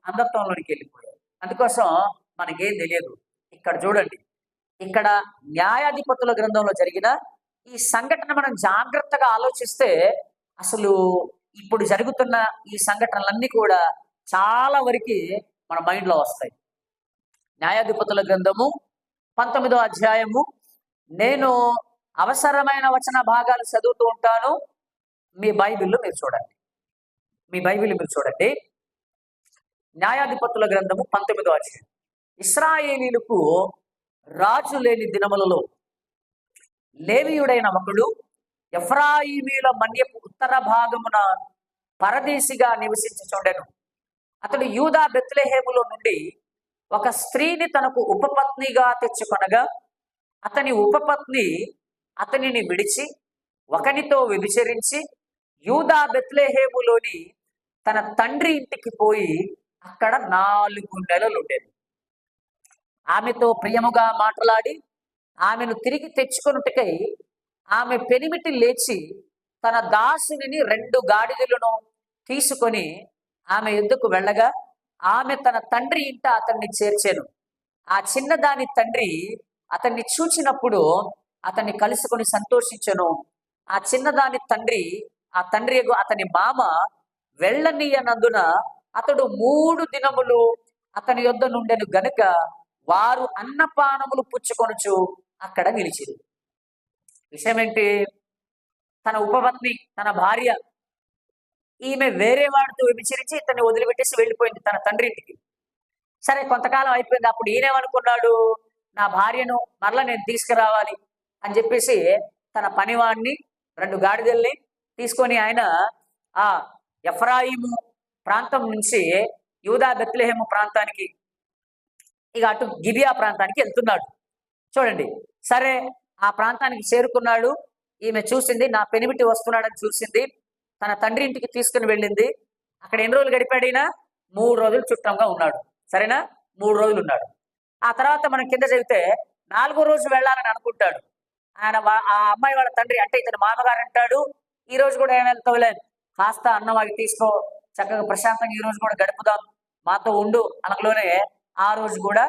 అంధత్వంలోనికి వెళ్ళిపోయాయి. అందుకోసం మనకేం తెలియదు. ఇక్కడ చూడండి, ఇక్కడ న్యాయాధిపతుల గ్రంథంలో జరిగిన ఈ సంఘటన మనం జాగ్రత్తగా ఆలోచిస్తే అసలు ఇప్పుడు జరుగుతున్న ఈ సంఘటనలన్నీ కూడా చాలా వరకు మన మైండ్లో వస్తాయి. న్యాయాధిపతుల గ్రంథము 19వ అధ్యాయము, నేను అవసరమైన వచన భాగాలు చదువుతూ ఉంటాను. మీ బైబిల్ మీరు చూడండి. న్యాయాధిపతుల గ్రంథము 19వ అధ్యాయం. ఇశ్రాయేలీలకు రాజు లేని దినములలో లేవీయుడైన ఒకడు ఎఫ్రాయిమీల మన్యపు ఉత్తర భాగమున పరదేశిగా నివసించుచుండెను. అతడు యూదా బెత్లెహేములో నుండి ఒక స్త్రీని తనకు ఉపపత్నిగా తెచ్చుకొనగా, అతని ఉపపత్ని అతనిని విడిచి ఒకనితో వ్యభిచరించి యూదా బెత్లెహేములోని తన తండ్రి ఇంటికి పోయి అక్కడ 4 నెలలు ఉండేది. ఆమెతో ప్రియముగా మాట్లాడి ఆమెను తిరిగి తెచ్చుకొనుటకై ఆమె పెనిమిటి లేచి తన దాసుని 2 గాడిదలను తీసుకొని ఆమె యొద్దకు వెళ్ళగా, ఆమె తన తండ్రి ఇంట అతన్ని చేర్చెను. ఆ చిన్నదాని తండ్రి అతన్ని చూచినప్పుడు అతన్ని కలుసుకొని సంతోషించెను. ఆ చిన్నదాని తండ్రి అతని మామ వెళ్ళనీయనందున అతడు 3 దినములు అతని యొద్ద నుండెను గనుక వారు అన్నపానములు పుచ్చుకొనుచు అక్కడ నిలిచిరు. విషయం ఏంటి? తన ఉపపత్ని, తన భార్య, ఈమె వేరే వాడితో వ్యభిచరించి ఇతన్ని వదిలిపెట్టేసి వెళ్ళిపోయింది తన తండ్రి ఇంటికి. సరే, కొంతకాలం అయిపోయింది. అప్పుడు ఈయనేమనుకున్నాడు, నా భార్యను మరలా నేను తీసుకురావాలి అని చెప్పేసి తన పనివాడిని 2 గాడిదల్ని తీసుకొని ఆయన ఆ ఎఫ్రాయిము ప్రాంతం నుంచి యూదా బెత్లెహేము ప్రాంతానికి, ఇక అటు గిబియా ప్రాంతానికి వెళ్తున్నాడు. చూడండి, సరే ఆ ప్రాంతానికి చేరుకున్నాడు. ఈమె చూసింది, నా పెనిమిటి వస్తున్నాడని చూసింది. తన తండ్రి ఇంటికి తీసుకుని వెళ్ళింది. అక్కడ ఎన్ని రోజులు గడిపాడైనా? 3 రోజులు చుట్టంగా ఉన్నాడు. సరేనా? 3 రోజులు ఉన్నాడు. ఆ తర్వాత మనం కింద చదివితే 4వ రోజు వెళ్ళాలని అనుకుంటాడు. ఆ అమ్మాయి వాళ్ళ తండ్రి, అంటే ఇతని మామగారు అంటాడు, ఈ రోజు కూడా ఏం వెళ్తావులే, కాస్త అన్నం అవి తీసుకో, చక్కగా ప్రశాంతంగా ఈ రోజు కూడా గడుపుదాం, మాతో ఉండు అనకలోనే ఆ రోజు కూడా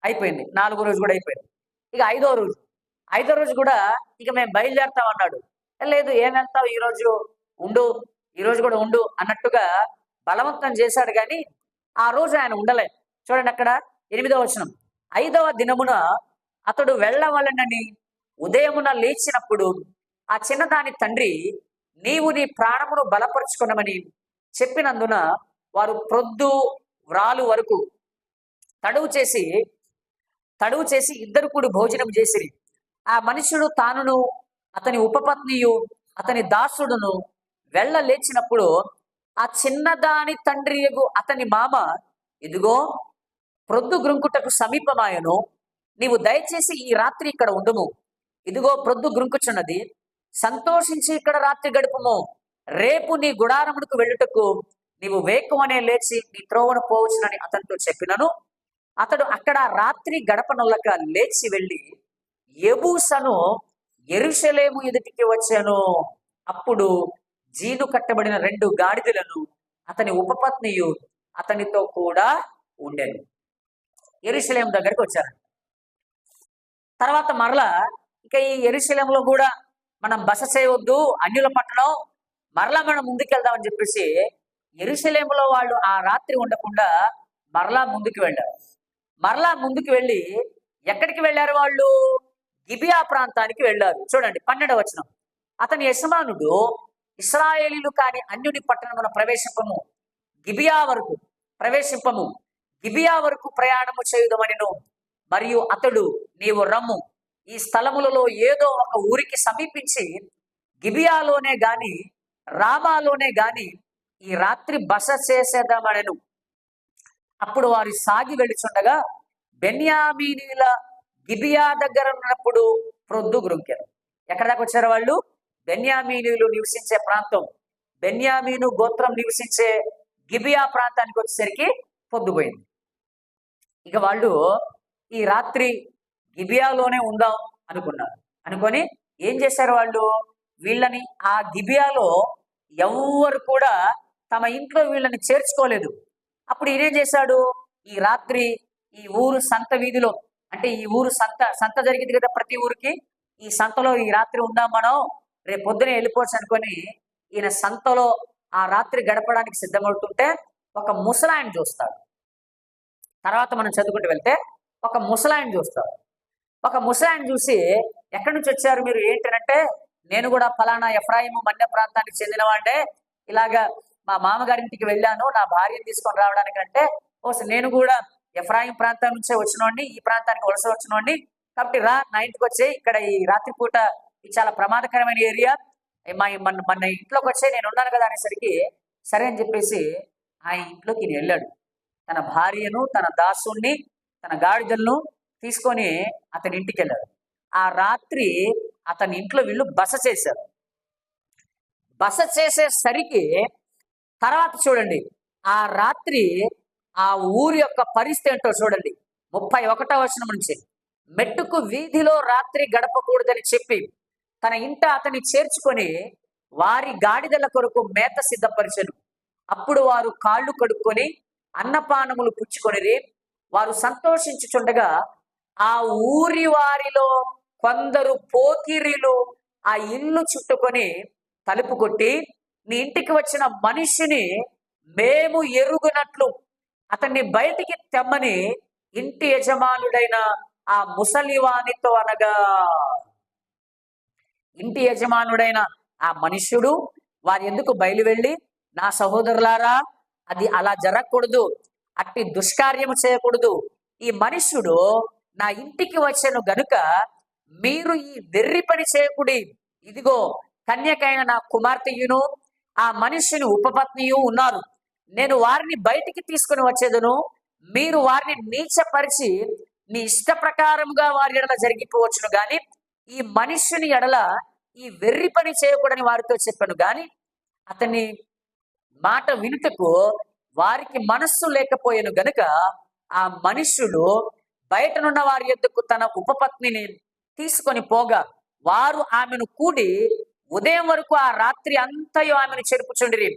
అయిపోయింది. 4వ రోజు కూడా అయిపోయింది. ఇక 5వ రోజు కూడా ఇక మేము బయలుదేరుతాం అన్నాడు. లేదు, ఏం వెళ్తావు, ఈ రోజు ఉండు, ఈ రోజు కూడా ఉండు అన్నట్టుగా బలవంతం చేశాడు, కానీ ఆ రోజు ఆయన ఉండలే. చూడండి అక్కడ 8వ వచనం, 5వ దినమున అతడు వెళ్ళవలెనని ఉదయమున లేచినప్పుడు ఆ చిన్నదాని తండ్రి, నీవు నీ ప్రాణమును బలపరుచుకునమని చెప్పినందున వారు ప్రొద్దు వ్రాలు వరకు తడువు చేసి ఇద్దరు కూడి భోజనం చేసిరి. ఆ మనుషుడు తానును అతని ఉపపత్నియు అతని దాసుడును వెళ్ళ లేచినప్పుడు ఆ చిన్నదాని తండ్రి అతని మామ, ఇదిగో ప్రొద్దు గ్రుంకుటకు సమీపమాయను, నీవు దయచేసి ఈ రాత్రి ఇక్కడ ఉండుము. ఇదిగో ప్రొద్దు గ్రుంకుచున్నది, సంతోషించి ఇక్కడ రాత్రి గడుపుము. రేపు నీ గుడారమునకు వెళ్ళుటకు నీవు వేకువనే లేచి నీ త్రోవను పోవచ్చునని అతనితో చెప్పినను. అతడు అక్కడ రాత్రి గడపనొల్లక లేచి వెళ్ళి యెబూసను యెరూషలేము ఎదుటికి వచ్చాను. అప్పుడు జీను కట్టబడిన 2 గాడిదలను అతని ఉపపత్నియు అతనితో కూడా ఉండెను. యెరూషలేము దగ్గరికి వచ్చారు. తర్వాత మరలా ఇక ఈ యెరూషలేములో కూడా మనం బస చేయవద్దు, అన్యుల పట్టణం, మరలా మనం ముందుకెళ్దామని చెప్పేసి యెరూషలేములో వాళ్ళు ఆ రాత్రి ఉండకుండా మరలా ముందుకు వెళ్ళారు. మరలా ముందుకు వెళ్ళి ఎక్కడికి వెళ్ళారు? వాళ్ళు గిబియా ప్రాంతానికి వెళ్ళారు. చూడండి 12వ వచనం, అతని యజమానుడు, ఇశ్రాయేలీలు కాని అన్యుని పట్టణమున ప్రవేశింపము, గిబియా వరకు ప్రయాణము చేయుదమనిను. మరియు అతడు, నీవు రమ్ము, ఈ స్థలములలో ఏదో ఒక ఊరికి సమీపించి గిబియాలోనే గాని రామాలోనే గాని ఈ రాత్రి బస చేసేద్దామనెను. అప్పుడు వారు సాగి వెళ్ళుచుండగా బెన్యామీనీల గిబియా దగ్గర ఉన్నప్పుడు ప్రొద్దు గ్రుంకెను. ఎక్కడ దాకా వచ్చారు వాళ్ళు? బెన్యామీనీలు నివసించే ప్రాంతం, బెన్యామీను గోత్రం నివసించే గిబియా ప్రాంతానికి వచ్చేసరికి పొద్దుపోయింది. ఇక వాళ్ళు ఈ రాత్రి గిబియాలోనే ఉందాం అనుకొని ఏం చేశారు? వాళ్ళు వీళ్ళని ఆ గిబియాలో ఎవ్వరు కూడా తమ ఇంట్లో వీళ్ళని చేర్చుకోలేదు. అప్పుడు ఈయనేం చేశాడు? ఈ రాత్రి ఈ ఊరు సంత వీధిలో, అంటే ఈ ఊరు సంత జరిగింది కదా ప్రతి ఊరికి, ఈ సంతలో ఈ రాత్రి ఉందాం, మనం రేపు పొద్దునే వెళ్ళిపోవచ్చు అనుకొని ఈయన సంతలో ఆ రాత్రి గడపడానికి సిద్ధమవుతుంటే ఒక ముసలాయన చూస్తాడు. తర్వాత మనం చదువుకుంటూ వెళ్తే ఒక ముసలాయన చూస్తాడు. ఒక ముసలాయన చూసి, ఎక్కడి నుంచి వచ్చారు మీరు ఏంటంటే, నేను కూడా ఫలానా ఎఫ్రాయిము మన్య ప్రాంతానికి చెందినవాడే, ఇలాగా మా మామగారింటికి వెళ్ళాను నా భార్యను తీసుకొని రావడానికంటే, నేను కూడా ఎఫ్రాయిం ప్రాంతం నుంచే వచ్చినోండి, ఈ ప్రాంతానికి వలస వచ్చినోండి, కాబట్టి రా నా ఇంటికి వచ్చే, ఇక్కడ ఈ రాత్రిపూట ఇది చాలా ప్రమాదకరమైన ఏరియా, మన ఇంట్లోకి వచ్చే, నేను ఉన్నాను కదా అనేసరికి సరే అని చెప్పేసి ఆ ఇంట్లోకి ఈయన వెళ్ళాడు. తన భార్యను, తన దాసుణ్ణి, తన గాడిదలను తీసుకొని అతని ఇంటికి వెళ్ళాడు. ఆ రాత్రి అతని ఇంట్లో వీళ్ళు బస చేశారు. బస చేసేసరికి తర్వాత చూడండి, ఆ రాత్రి ఆ ఊరి యొక్క పరిస్థితి ఏంటో చూడండి. 31వ వచనం నుంచి, మెట్టుకు వీధిలో రాత్రి గడపకూడదని చెప్పి తన ఇంట అతన్ని చేర్చుకొని వారి గాడిదల కొరకు మేత సిద్ధపరిచెను. అప్పుడు వారు కాళ్ళు కడుక్కొని అన్నపానములు పుచ్చుకొనిరి. వారు సంతోషించుచుండగా ఆ ఊరి వారిలో కొందరు పోకిరీలు ఆ ఇల్లు చుట్టుకొని తలుపు కొట్టి, నీ ఇంటికి వచ్చిన మనిషిని మేము ఎరుగునట్లు అతన్ని బయటికి తెమ్మని ఇంటి యజమానుడైన ఆ ముసలివానితో అనగా, ఇంటి యజమానుడైన ఆ మనుష్యుడు వారి ఎందుకు బయలు వెళ్ళి, నా సహోదరులారా, అది అలా జరగకూడదు, అట్టి దుష్కార్యము చేయకూడదు, ఈ మనుష్యుడు నా ఇంటికి వచ్చాను గనుక మీరు ఈ వెర్రి పని చేయకుడి. ఇదిగో కన్యకైన నా కుమార్తెయును ఆ మనుష్యుని ఉపపత్నియు ఉన్నారు. నేను వారిని బయటికి తీసుకుని వచ్చేదను. మీరు వారిని నీచపరిచి నీ ఇష్ట ప్రకారముగా వారి ఎడల జరిగిపోవచ్చును గాని ఈ మనుష్యుని ఎడల ఈ వెర్రి పని చేయకూడని వారితో చెప్పాను. గాని అతని మాట వినుటకు వారికి మనస్సు లేకపోయాను గనుక ఆ మనుష్యుడు బయటనున్న వారి యొద్దకు తన ఉపపత్నిని తీసుకొని పోగా వారు ఆమెను కూడి ఉదయం వరకు ఆ రాత్రి అంతయు ఆమెను చెరుపుచుండిరి.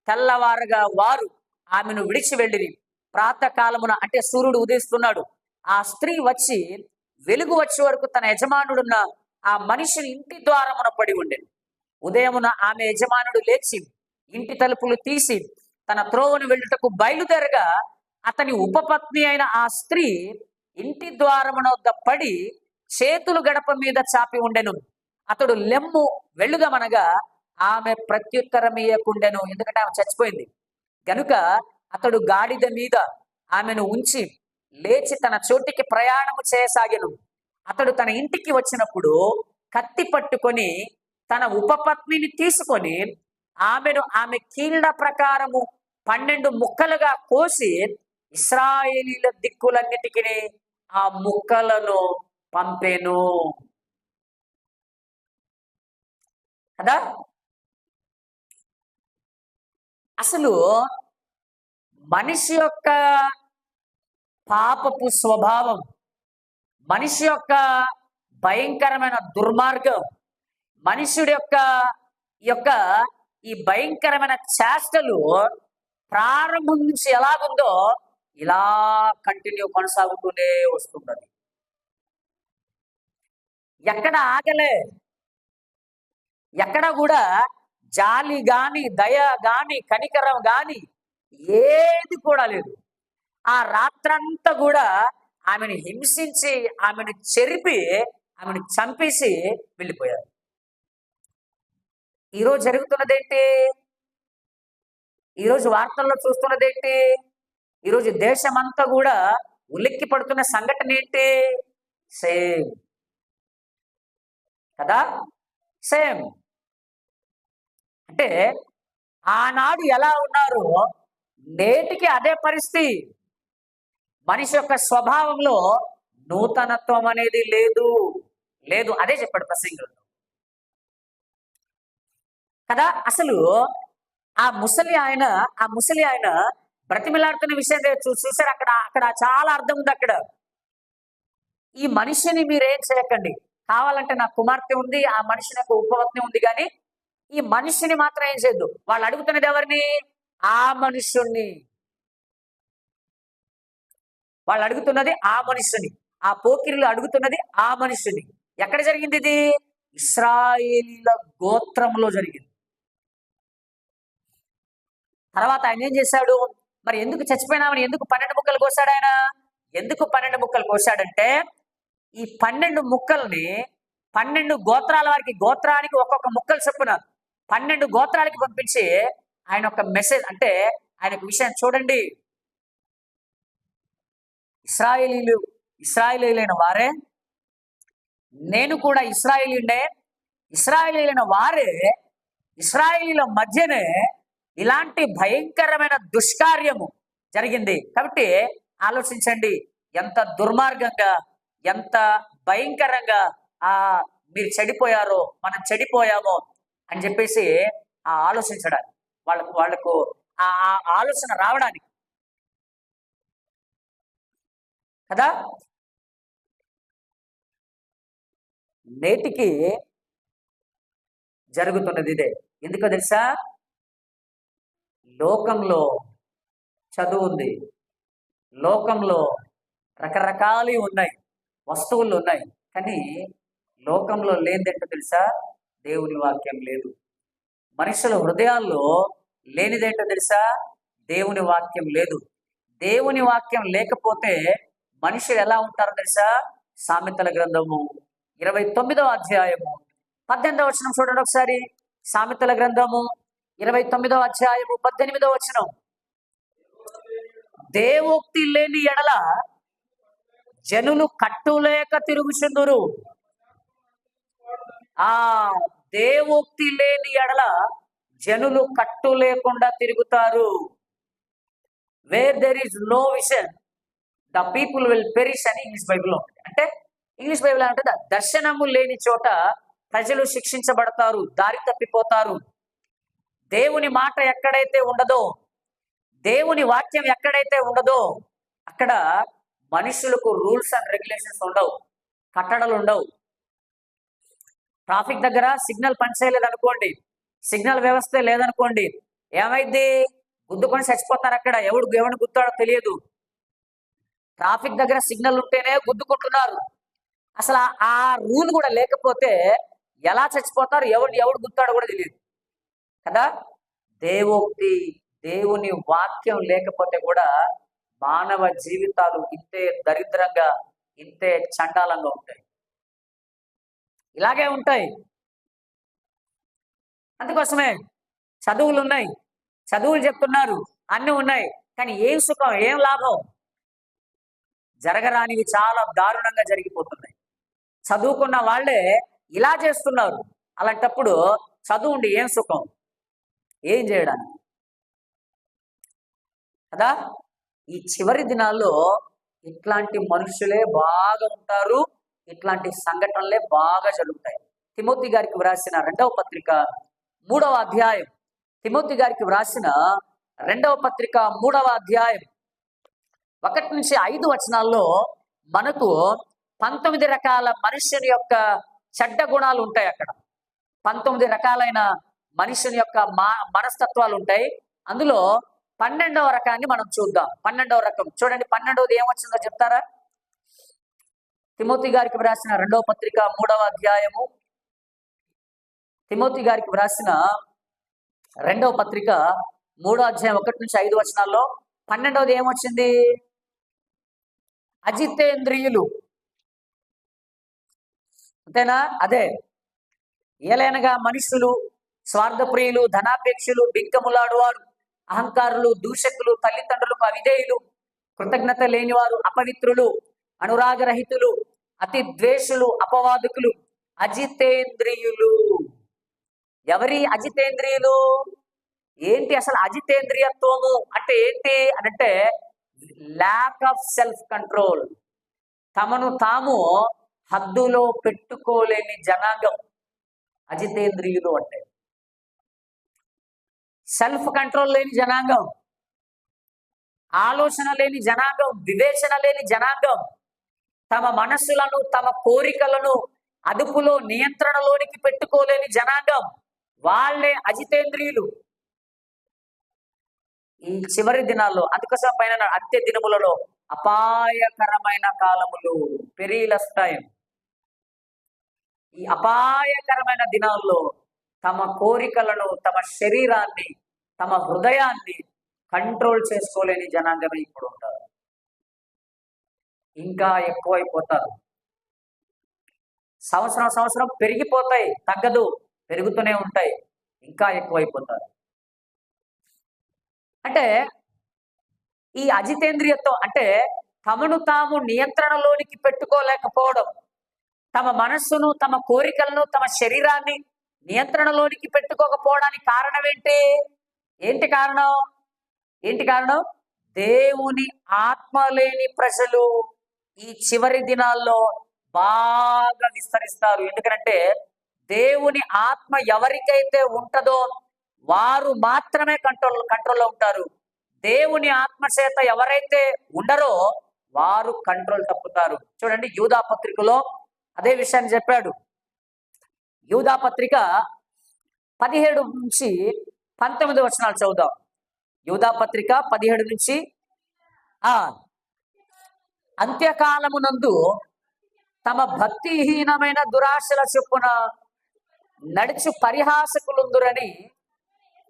తెల్లవారగా వారు ఆమెను విడిచి వెళ్ళిరి. ప్రాతకాలమున, అంటే సూర్యుడు ఉదయిస్తున్నాడు, ఆ స్త్రీ వచ్చి వెలుగు వచ్చే వరకు తన యజమానుడున్న ఆ మనిషిని ఇంటి ద్వారమున పడి ఉండెను. ఉదయమున ఆమె యజమానుడు లేచి ఇంటి తలుపులు తీసి తన త్రోవను వెళ్ళుటకు బయలుదేరగా అతని ఉపపత్ని అయిన ఆ స్త్రీ ఇంటి ద్వారమునొద్ద పడి చేతులు గడప మీద చాపి ఉండెను. అతడు లెమ్ము వెళ్ళుదామనగా ఆమె ప్రత్యుత్తరం ఇయ్యకుండెను, ఎందుకంటే ఆమె చచ్చిపోయింది గనుక. అతడు గాడిద మీద ఆమెను ఉంచి లేచి తన చోటికి ప్రయాణము చేయసాగెను. అతడు తన ఇంటికి వచ్చినప్పుడు కత్తి పట్టుకొని తన ఉపపత్నిని తీసుకొని ఆమెను ఆమె కీళ్ళ ప్రకారము 12 ముక్కలుగా కోసి ఇశ్రాయేలీల దిక్కులన్నిటికీ ఆ ముక్కలను పంపెను కదా. అసలు మనిషి యొక్క పాపపు స్వభావం, మనిషి యొక్క భయంకరమైన దుర్మార్గం, మనుషుడి యొక్క ఈ భయంకరమైన చేష్టలు ప్రారంభం నుంచి ఎలాగుందో ఇలా కంటిన్యూ కొనసాగుతూనే వస్తున్నది. ఎక్కడ ఆగలే, ఎక్కడ కూడా జాలి గాని, దయ గాని, కనికరం గాని ఏది కూడా లేదు. ఆ రాత్రంతా కూడా ఆమెను హింసించి, ఆమెను చెరిపి, ఆమెను చంపేసి వెళ్ళిపోయారు. ఈరోజు జరుగుతున్నదేంటి? ఈరోజు వార్తల్లో చూస్తున్నదేంటి? ఈరోజు దేశమంతా కూడా ఉలిక్కి పడుతున్న సంఘటన ఏంటి? సేమ్ కదా, సేమ్. అంటే ఆనాడు ఎలా ఉన్నారో నేటికి అదే పరిస్థితి. మనిషి యొక్క స్వభావంలో నూతనత్వం అనేది లేదు. అదే చెప్పాడు ప్రసంగంలో కదా. అసలు ఆ ముసలి ఆయన బ్రతిమిలాడుతున్న విషయం చూసారు. అక్కడ చాలా అర్థం ఉంది. అక్కడ ఈ మనిషిని మీరేం చేయకండి, కావాలంటే నా కుమార్తె ఉంది, ఆ మనిషి నాకు ఉపపత్ని ఉంది, కానీ ఈ మనిషిని మాత్రం ఏం చేయొద్దు. వాళ్ళు అడుగుతున్నది ఎవరిని? ఆ మనుష్యుణ్ణి. వాళ్ళు అడుగుతున్నది ఆ మనుషుని. ఆ పోకిరిలు అడుగుతున్నది ఆ మనుషుని. ఎక్కడ జరిగింది ఇది? ఇశ్రాయేలీల గోత్రంలో జరిగింది. తర్వాత ఆయన ఏం చేశాడు? మరి ఎందుకు చచ్చిపోయినామని ఎందుకు 12 ముక్కలు కోసాడు ఆయన? ఎందుకు 12 ముక్కలు కోసాడంటే ఈ 12 ముక్కల్ని 12 గోత్రాల వారికి, గోత్రానికి ఒక్కొక్క ముక్కలు చొప్పున 12 గోత్రాలకి పంపించి ఆయన ఒక మెసేజ్, అంటే ఆయన ఒక విషయం చూడండి. ఇశ్రాయేలీలైన వారే, నేను కూడా ఇశ్రాయేలీలైన వారే ఇశ్రాయేలీల మధ్యనే ఇలాంటి భయంకరమైన దుష్కార్యము జరిగింది. కాబట్టి ఆలోచించండి, ఎంత దుర్మార్గంగా, ఎంత భయంకరంగా మీరు చెడిపోయారో, మనం చెడిపోయామో అని చెప్పేసి ఆలోచించడానికి, వాళ్ళకు ఆ ఆలోచన రావడానికి కదా. నేటికి జరుగుతున్నది ఇదే. ఎందుకో తెలుసా? లోకంలో చదువు ఉంది, లోకంలో రకరకాలు ఉన్నాయి, వస్తువులు ఉన్నాయి, కానీ లోకంలో లేనిదేంటో తెలుసా? దేవుని వాక్యం లేదు. మనుషుల హృదయాల్లో లేనిదేంటో తెలుసా? దేవుని వాక్యం లేదు. దేవుని వాక్యం లేకపోతే మనుషులు ఎలా ఉంటారో తెలుసా? సామెతల గ్రంథము 29వ అధ్యాయము 18వ వచనం చూడండి ఒకసారి. సామెతల గ్రంథము 29వ అధ్యాయము 18వ వచనం. దేవోక్తి లేని ఎడల జనులు కట్టులేక తిరుగుచుందురు. దేవోక్తి లేని ఎడల జనులు కట్టు లేకుండా తిరుగుతారు. Where there is no vision the people will perish అని ఇంగ్లీష్ బైబిల్లో ఉంటుంది. అంటే ఇంగ్లీష్ బైబిల్ అంటే దర్శనము లేని చోట ప్రజలు శిక్షించబడతారు, దారి తప్పిపోతారు. దేవుని మాట ఎక్కడైతే ఉండదో, దేవుని వాక్యం ఎక్కడైతే ఉండదో అక్కడ మనుషులకు రూల్స్ అండ్ రెగ్యులేషన్స్ ఉండవు, కట్టడలు ఉండవు. ట్రాఫిక్ దగ్గర సిగ్నల్ పనిచేయలేదనుకోండి, సిగ్నల్ వ్యవస్థ లేదనుకోండి, ఏమైంది? గుద్దుకొని చచ్చిపోతారు. అక్కడ ఎవడు గుద్దాడో తెలియదు. ట్రాఫిక్ దగ్గర సిగ్నల్ ఉంటేనే గుద్దుకుంటున్నారు. అసలు ఆ రూల్ కూడా లేకపోతే ఎలా చచ్చిపోతారు, ఎవడు గుద్దాడో కూడా తెలియదు కదా. దేవోక్తి, దేవుని వాక్యం లేకపోతే కూడా మానవ జీవితాలు ఇంతే దరిద్రంగా, ఇంతే చండాలంగా ఉంటాయి. ఇలాగే ఉంటాయి. అందుకోసమే చదువులు ఉన్నాయి, చదువులు చెప్తున్నారు, అన్నీ ఉన్నాయి, కానీ ఏం సుఖం, ఏం లాభం? జరగరానివి చాలా దారుణంగా జరిగిపోతున్నాయి. చదువుకున్న వాళ్ళే ఇలా చేస్తున్నారు. అలాంటప్పుడు చదువు ఉండి ఏం సుఖం, ఏం చేయడానికి కదా? ఈ చివరి దినాల్లో ఇట్లాంటి మనుషులే బాగా ఉంటారు, ఇట్లాంటి సంఘటనలే బాగా జరుగుతాయి. తిమోతి గారికి వ్రాసిన 2వ పత్రిక 3వ అధ్యాయం, తిమోతి గారికి వ్రాసిన 2వ పత్రిక 3వ అధ్యాయం 1 నుంచి 5 వచనాల్లో మనకు 19 రకాల మనుషుని యొక్క చెడ్డ గుణాలు ఉంటాయి. అక్కడ 19 రకాలైన మనుషుని యొక్క మనస్తత్వాలు ఉంటాయి. అందులో 12వ రకాన్ని మనం చూద్దాం. 12వ రకం చూడండి. 12వది ఏమొచ్చిందో చెప్తారా? తిమోతి గారికి వ్రాసిన 2వ పత్రిక 3వ అధ్యాయము, తిమోతి గారికి వ్రాసిన 2వ పత్రిక 3వ అధ్యాయం 1 నుంచి 5 వచనాల్లో 12వది ఏమొచ్చింది? అజితేంద్రియులు. అంతేనా? అదే. ఏలైనగా మనుషులు, స్వార్థప్రియులు, ధనాపేక్షులు, బింకములాడువారు, అహంకారులు, దూషకులు, తల్లిదండ్రులకు అవిధేయులు, కృతజ్ఞత లేనివారు, అపవిత్రులు, అనురాగరహితులు, అతి ద్వేషులు, అపవాదుకులు, అజితేంద్రియులు. ఎవరి అజితేంద్రియులు? ఏంటి అసలు అజితేంద్రియత్వము అంటే ఏంటి అనంటే ల్యాక్ ఆఫ్ సెల్ఫ్ కంట్రోల్. తమను తాము హద్దులో పెట్టుకోలేని జనాంగం అజితేంద్రియులు అంటే. సెల్ఫ్ కంట్రోల్ లేని జనాంగం, ఆలోచన లేని జనాంగం, వివేచన లేని జనాంగం, తమ మనస్సులను, తమ కోరికలను అదుపులో, నియంత్రణలోనికి పెట్టుకోలేని జనాంగం, వాళ్ళే అజితేంద్రియులు. ఈ చివరి దినాల్లో, అందుకోసం పైన అంత్య దినములలో అపాయకరమైన కాలములు, పెరీలస్ టైం. ఈ అపాయకరమైన దినాల్లో తమ కోరికలను, తమ శరీరాన్ని, తమ హృదయాన్ని కంట్రోల్ చేసుకోలేని జనాంగమే ఇప్పుడు ఉంటారు. ఇంకా ఎక్కువైపోతారు. సంవత్సరం పెరిగిపోతాయి, తగ్గదు, పెరుగుతూనే ఉంటాయి, ఇంకా ఎక్కువైపోతారు. అంటే ఈ అజితేంద్రియత్వం అంటే తమను తాము నియంత్రణలోనికి పెట్టుకోలేకపోవడం, తమ మనస్సును, తమ కోరికలను, తమ శరీరాన్ని నియంత్రణలోనికి పెట్టుకోకపోవడానికి కారణం ఏంటి? ఏంటి కారణం? దేవుని ఆత్మ లేని ప్రజలు ఈ చివరి దినాల్లో బాగా విస్తరిస్తారు. ఎందుకంటే దేవుని ఆత్మ ఎవరికైతే ఉంటుందో వారు మాత్రమే కంట్రోల్లో ఉంటారు. దేవుని ఆత్మ చేత ఎవరైతే ఉండరో వారు కంట్రోల్ తప్పుతారు. చూడండి, యూదా పత్రికలో అదే విషయాన్ని చెప్పాడు. యూదా పత్రిక 17 నుంచి 19 వచనాలు చదువుదాం. యూదా పత్రిక 17 నుంచి అంత్యకాలమునందు తమ భక్తిహీనమైన దురాశల చొప్పున నడిచి పరిహాసకులుందురని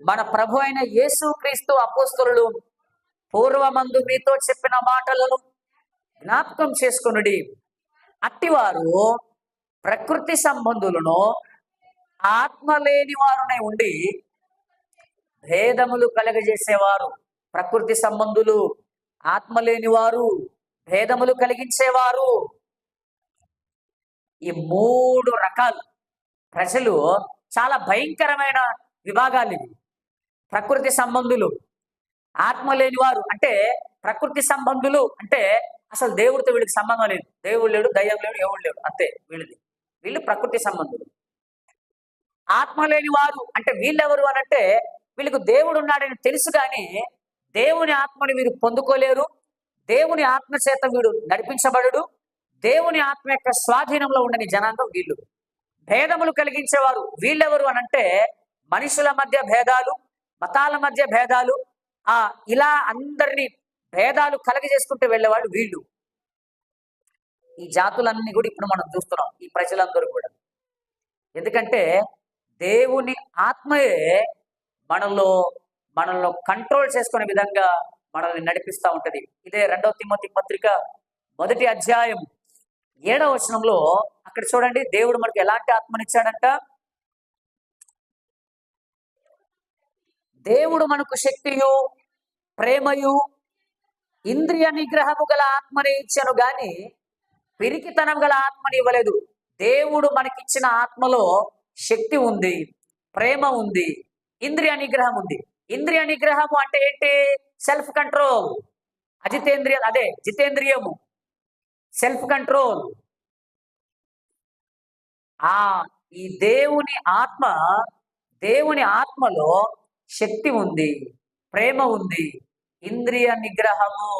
మన ప్రభు అయిన యేసుక్రీస్తు అపోస్తలులు పూర్వమందు మీతో చెప్పిన మాటలను జ్ఞాపకం చేసుకొనుడి. అట్టివారు ప్రకృతి సంబంధులను ఆత్మ లేని వారునే ఉండి భేదములు కలగజేసేవారు. ప్రకృతి సంబంధులు, ఆత్మ లేని వారు, భేదములు కలిగించేవారు. ఈ 3 రకాలు ప్రజలు చాలా భయంకరమైన విభాగాలు ఇవి. ప్రకృతి సంబంధులు, ఆత్మ లేని వారు అంటే ప్రకృతి సంబంధులు అంటే అసలు దేవుడితో వీళ్ళకి సంబంధం లేదు. దేవుడు లేడు, దయ్యం లేడు, ఎవడు లేడు, అంతే వీళ్ళు ప్రకృతి సంబంధులు. ఆత్మ లేని వారు అంటే వీళ్ళెవరు అని అంటే వీళ్ళకు దేవుడు ఉన్నాడని తెలుసు, కానీ దేవుని ఆత్మని వీరు పొందుకోలేరు. దేవుని ఆత్మ చేత వీడు నడిపించబడడు. దేవుని ఆత్మ యొక్క స్వాధీనంలో ఉండని జనాంగం వీళ్ళు. భేదములు కలిగించేవారు వీళ్ళెవరు అని అంటే మనుషుల మధ్య భేదాలు, మతాల మధ్య భేదాలు, ఇలా అందరినీ భేదాలు కలగజేసుకుంటూ వెళ్ళేవాళ్ళు వీళ్ళు. ఈ జాతులన్నీ కూడా ఇప్పుడు మనం చూస్తున్నాం, ఈ ప్రజలందరూ కూడా. ఎందుకంటే దేవుని ఆత్మయే మనలో మనల్ని కంట్రోల్ చేసుకునే విధంగా మనల్ని నడిపిస్తూ ఉంటది. ఇదే 2 తిమోతి పత్రిక 1వ అధ్యాయం 7వ వచనంలో అక్కడ చూడండి, దేవుడు మనకు ఎలాంటి ఆత్మనిచ్చాడంట. దేవుడు మనకు శక్తియు ప్రేమయు ఇంద్రియ నిగ్రహము గల ఆత్మని ఇచ్చాను గాని పిరికితనం గల ఆత్మని ఇవ్వలేదు. దేవుడు మనకిచ్చిన ఆత్మలో శక్తి ఉంది, ప్రేమ ఉంది, ఇంద్రియ నిగ్రహం ఉంది. ఇంద్రియ నిగ్రహము అంటే ఏంటి? Self control. జితేంద్రియము, సెల్ఫ్ కంట్రోల్. ఈ దేవుని ఆత్మలో శక్తి ఉంది, ప్రేమ ఉంది, ఇంద్రియ నిగ్రహము.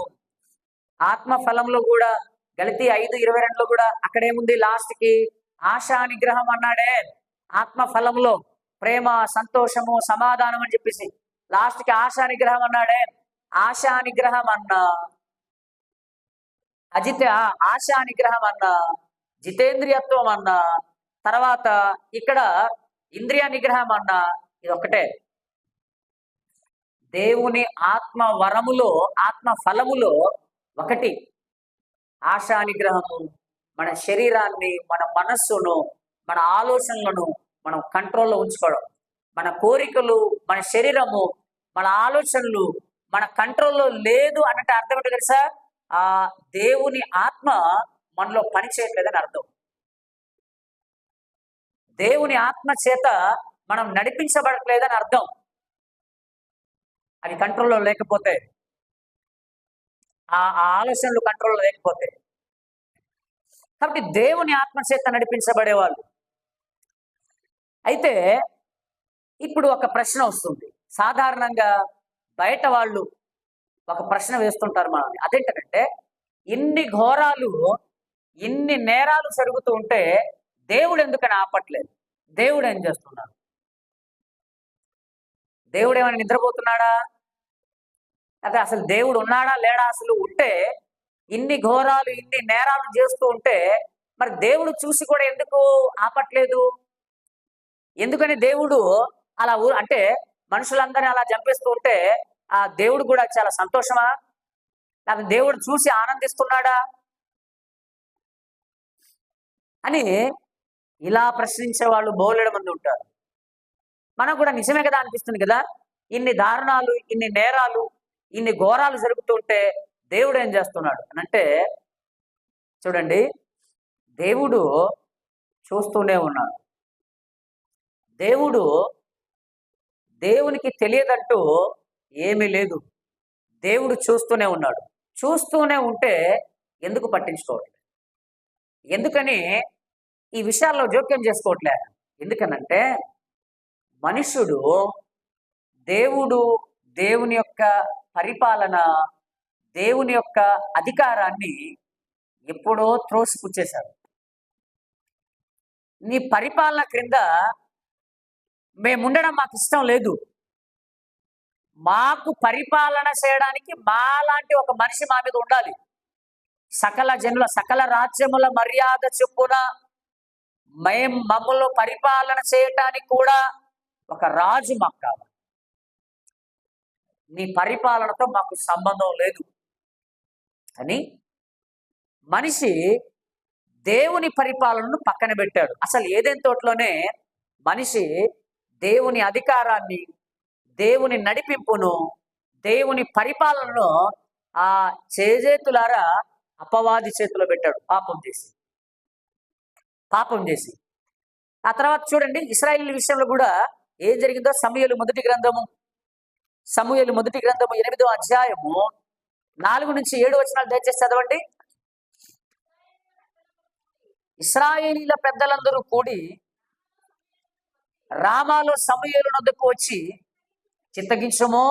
ఆత్మ ఫలంలో కూడా గలతీ 5:22 కూడా అక్కడేముంది? లాస్ట్ కి ఆశా నిగ్రహం అన్నాడే. ఆత్మ ఫలంలో ప్రేమ, సంతోషము, సమాధానం అని చెప్పేసి లాస్ట్ కి ఆశా నిగ్రహం అన్నాడే. ఆశా నిగ్రహం అన్నా, ఆశా నిగ్రహం అన్నా, జితేంద్రియత్వం అన్నా, తర్వాత ఇక్కడ ఇంద్రియ నిగ్రహం అన్నా, ఇది ఒకటే. దేవుని ఆత్మ వరములో, ఆత్మ ఫలములో ఒకటి ఆశా నిగ్రహము. మన శరీరాన్ని, మన మనస్సును, మన ఆలోచనలను మనం కంట్రోల్లో ఉంచుకోవడం. మన కోరికలు, మన శరీరము, మన ఆలోచనలు మన కంట్రోల్లో లేదు అంటే అర్థం ఏంటో తెలుసా? దేవుని ఆత్మ మనలో పని చేయట్లేదని అర్థం. దేవుని ఆత్మ చేత మనం నడిపించబడట్లేదని అర్థం. అది కంట్రోల్లో లేకపోతే, ఆ ఆలోచనలు కంట్రోల్లో లేకపోతే. కాబట్టి దేవుని ఆత్మ చేత నడిపించబడేవాళ్ళు. అయితే ఇప్పుడు ఒక ప్రశ్న వస్తుంది. సాధారణంగా బయట వాళ్ళు ఒక ప్రశ్న వేస్తుంటారు మనల్ని. అదేంటంటే, ఇన్ని ఘోరాలు, ఇన్ని నేరాలు జరుగుతూ ఉంటే దేవుడు ఎందుకని ఆపట్లేదు? దేవుడు ఏం చేస్తున్నాడు? దేవుడు ఏమైనా నిద్రపోతున్నాడా? అయితే అసలు దేవుడు ఉన్నాడా లేడా? అసలు ఉంటే ఇన్ని ఘోరాలు, ఇన్ని నేరాలు చేస్తూ ఉంటే మరి దేవుడు చూసి కూడా ఎందుకు ఆపట్లేదు? ఎందుకని దేవుడు అలా అంటే మనుషులందరినీ అలా చంపేస్తూ ఉంటే ఆ దేవుడు కూడా చాలా సంతోషమా? లేకపోతే దేవుడు చూసి ఆనందిస్తున్నాడా అని ఇలా ప్రశ్నించే వాళ్ళు బోలెడు మంది ఉంటారు. మనకు కూడా నిజమే కదా అనిపిస్తుంది కదా. ఇన్ని దారుణాలు, ఇన్ని నేరాలు, ఇన్ని ఘోరాలు జరుగుతుంటే దేవుడు ఏం చేస్తున్నాడు అని అంటే, చూడండి, దేవుడు చూస్తూనే ఉన్నాడు. దేవునికి తెలియదంటూ ఏమీ లేదు. దేవుడు చూస్తూనే ఉన్నాడు. చూస్తూనే ఉంటే ఎందుకు పట్టించుకోవట్లేదు? ఎందుకని ఈ విషయాల్లో జోక్యం చేసుకోవట్లే? ఎందుకనంటే మనుషుడు దేవుని యొక్క పరిపాలన, దేవుని యొక్క అధికారాన్ని ఎప్పుడో త్రోసిపుచ్చేశాడు. నీ పరిపాలన క్రింద మేముండడం మాకు ఇష్టం లేదు. మాకు పరిపాలన చేయడానికి మాలాంటి ఒక మనిషి మా మీద ఉండాలి. సకల జనుల, సకల రాజ్యముల మర్యాద చొప్పున మమ్మల్ని పరిపాలన చేయటానికి కూడా ఒక రాజు మాకు కావాలి. నీ పరిపాలనతో మాకు సంబంధం లేదు అని మనిషి దేవుని పరిపాలనను పక్కన పెట్టాడు. అసలు ఏదైనా తోటలోనే మనిషి దేవుని అధికారాన్ని, దేవుని నడిపింపును, దేవుని పరిపాలనను చేతులారా అపవాది చేతిలో పెట్టాడు. పాపం చేసి ఆ తర్వాత చూడండి, ఇశ్రాయేలు విషయంలో కూడా ఏం జరిగిందో సమూయేలు మొదటి గ్రంథము 8వ అధ్యాయము 4 నుంచి 7 వచనాలు దయచేసి చదవండి. ఇశ్రాయేలీల పెద్దలందరూ కూడి రామాలో సమూయేలు నొద్దకు వచ్చి, చిత్తగించుము,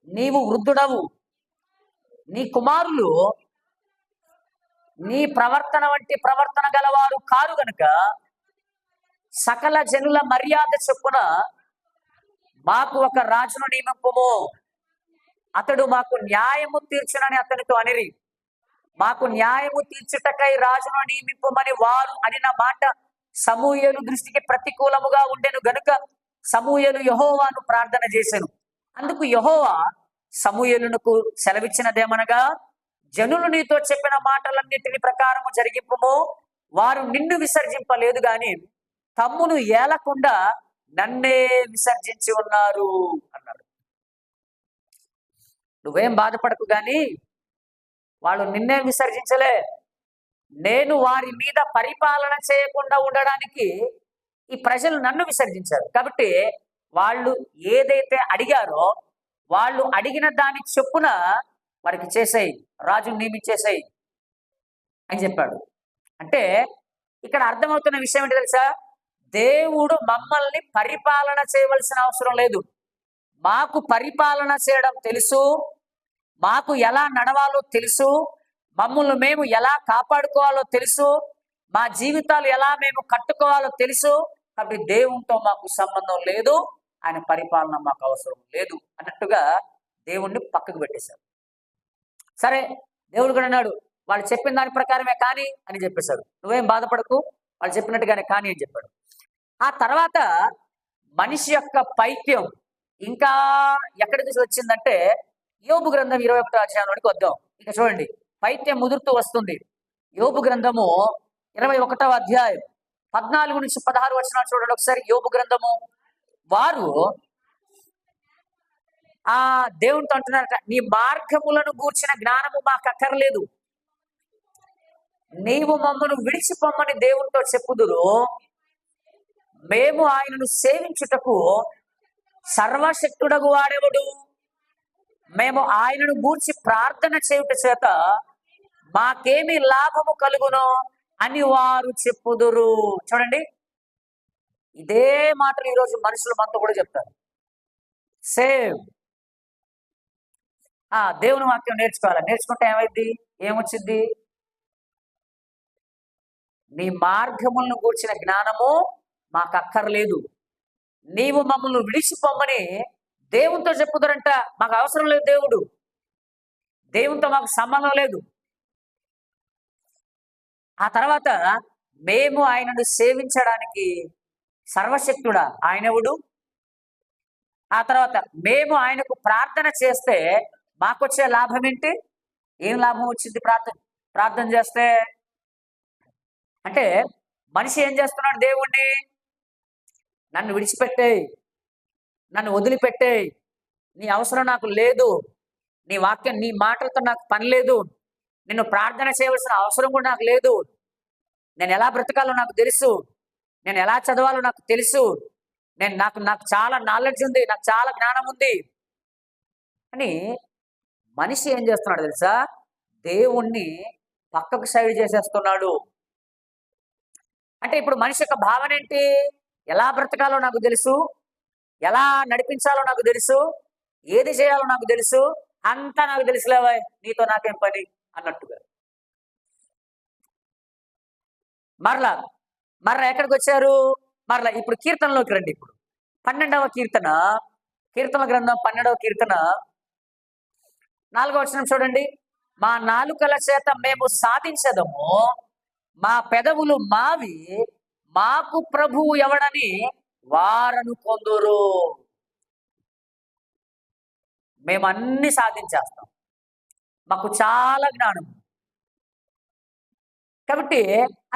నీవు వృద్ధుడవు, నీ కుమారులు నీ ప్రవర్తన వంటి ప్రవర్తన గలవారు కారు గనుక సకల జనుల మర్యాద చొప్పున మాకు ఒక రాజును నియమింపుము, అతడు మాకు న్యాయము తీర్చునని అతనితో అనిరి. మాకు న్యాయము తీర్చుటకై రాజును నియమింపమని వారు అనిన మాట సమూయేలు దృష్టికి ప్రతికూలముగా ఉండెను గనుక సమూయేలు యెహోవాను ప్రార్థన చేసెను. అందుకు యెహోవా సమూయేలునకు సెలవిచ్చినదేమనగా, జనులు నీతో చెప్పిన మాటలన్నిటిని ప్రకారము జరిగింపుము. వారు నిన్ను విసర్జింపలేదు గాని తమ్మును ఏలకుండా నన్నే విసర్జించి ఉన్నారు అన్నాడు. నువ్వేం బాధపడకు గాని వాళ్ళు నిన్నే విసర్జించలే. నేను వారి మీద పరిపాలన చేయకుండా ఉండడానికి ఈ ప్రజలు నన్ను విసర్జించారు. కాబట్టి వాళ్ళు ఏదైతే అడిగారో వాళ్ళు అడిగిన దాని చొప్పున వారికి చేసేయి, రాజును నియమించేసేయి అని చెప్పాడు. అంటే ఇక్కడ అర్థమవుతున్న విషయం ఏంటి తెలుసా? దేవుడు మమ్మల్ని పరిపాలన చేయవలసిన అవసరం లేదు. మాకు పరిపాలన చేయడం తెలుసు, మాకు ఎలా నడవాలో తెలుసు, మమ్మల్ని మేము ఎలా కాపాడుకోవాలో తెలుసు, మా జీవితాలు ఎలా మేము కట్టుకోవాలో తెలుసు. కాబట్టి దేవునితో మాకు సంబంధం లేదు, ఆయన పరిపాలన మాకు అవసరం లేదు అన్నట్టుగా దేవుణ్ణి పక్కకు పెట్టేశారు. సరే, దేవుడు కూడా అన్నాడు వాళ్ళు చెప్పిన దాని ప్రకారమే కానీ అని చెప్పేశాడు. నువ్వేం బాధపడకు, వాళ్ళు చెప్పినట్టుగానే కానీ అని చెప్పాడు. ఆ తర్వాత మనిషి యొక్క పైత్యం ఇంకా ఎక్కడికి వచ్చిందంటే యోబు గ్రంథం 21వ అధ్యాయంలోనికి వద్దాం. ఇక చూడండి, పైత్యం ముదురుతూ వస్తుంది. యోబు గ్రంథము 21వ అధ్యాయం 14 నుంచి 16 వచనాలు చూడండి ఒకసారి. యోబు గ్రంథము. వారు ఆ దేవునితో అంటున్నారట, నీ మార్గములను గూర్చిన జ్ఞానము మాకు అక్కర్లేదు, నీవు మమ్మను విడిచిపోమ్మని దేవునితో చెప్పుదురు. మేము ఆయనను సేవించుటకు సర్వశక్తుడగు వాడెవడు? మేము ఆయనను గూర్చి ప్రార్థన చేయుట చేత మాకేమి లాభము కలుగునో అని వారు చెప్పుదురు. చూడండి, ఇదే మాటలు ఈరోజు మనుషులు మనతో కూడా చెప్తారు. సేవ్ దేవుని వాక్యం నేర్చుకోవాలి. నేర్చుకుంటే ఏమైంది? ఏమొచ్చింది? నీ మార్గములను గూర్చిన జ్ఞానము మాకు అక్కర్లేదు, నీవు మమ్మల్ని విడిచిపోమ్మని దేవునితో చెప్పుదురంట. మాకు అవసరం లేదు, దేవునితో మాకు సంబంధం లేదు. ఆ తర్వాత మేము ఆయనను సేవించడానికి సర్వశక్తుడా, ఆయనెవడు? ఆ తర్వాత మేము ఆయనకు ప్రార్థన చేస్తే మాకొచ్చే లాభం ఏంటి? ఏం లాభం వచ్చింది ప్రార్థన చేస్తే? అంటే మనిషి ఏం చేస్తున్నాడు? దేవుణ్ణి నన్ను విడిచిపెట్టేయి, నన్ను వదిలిపెట్టేయి, నీ అవసరం నాకు లేదు, నీ వాక్యం నీ మాటలతో నాకు పని లేదు, నిన్ను ప్రార్థన చేయవలసిన అవసరం కూడా నాకు లేదు, నేను ఎలా బ్రతకాలో నాకు తెలుసు, నేను ఎలా చదవాలో నాకు తెలుసు, నాకు చాలా నాలెడ్జ్ ఉంది, నాకు చాలా జ్ఞానం ఉంది అని మనిషి ఏం చేస్తున్నాడు తెలుసా? దేవుణ్ణి పక్కకు సైడ్ చేసేస్తున్నాడు. అంటే ఇప్పుడు మనిషి యొక్క భావన ఏంటి? ఎలా బ్రతకాలో నాకు తెలుసు, ఎలా నడిపించాలో నాకు తెలుసు, ఏది చేయాలో నాకు తెలుసు, అంతా నాకు తెలుసులేవా, నీతో నాకేం పని అన్నట్టుగా. మరలా ఎక్కడికి వచ్చారు? మరలా ఇప్పుడు కీర్తనలోకి రండి. ఇప్పుడు 12వ కీర్తన, కీర్తన గ్రంథం 12వ కీర్తన 4వ వచనం చూడండి. మా నాలుకల చేత మేము సాధించదము, మా పెదవులు మావి, మాకు ప్రభువు ఎవడని వారను కొందరు. మేము అన్ని సాధించేస్తాం, మాకు చాలా జ్ఞానం. కాబట్టి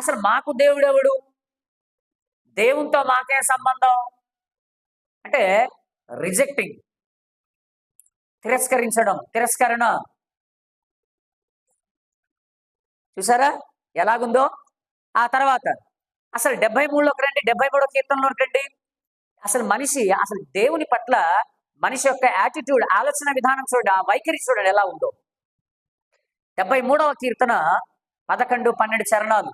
అసలు మాకు దేవుడు ఎవడు? దేవునితో మాకే సంబంధం అంటే రిజెక్టింగ్, తిరస్కరణ. చూసారా ఎలాగుందో? ఆ తర్వాత అసలు 73లోకి రండి, 73వ కీర్తనలోకి రండి. అసలు దేవుని పట్ల మనిషి యొక్క యాటిట్యూడ్, ఆలోచన విధానం చూడండి, ఆ వైఖరి చూడండి ఎలా ఉందో. 73వ కీర్తన 11, 12 చరణాలు.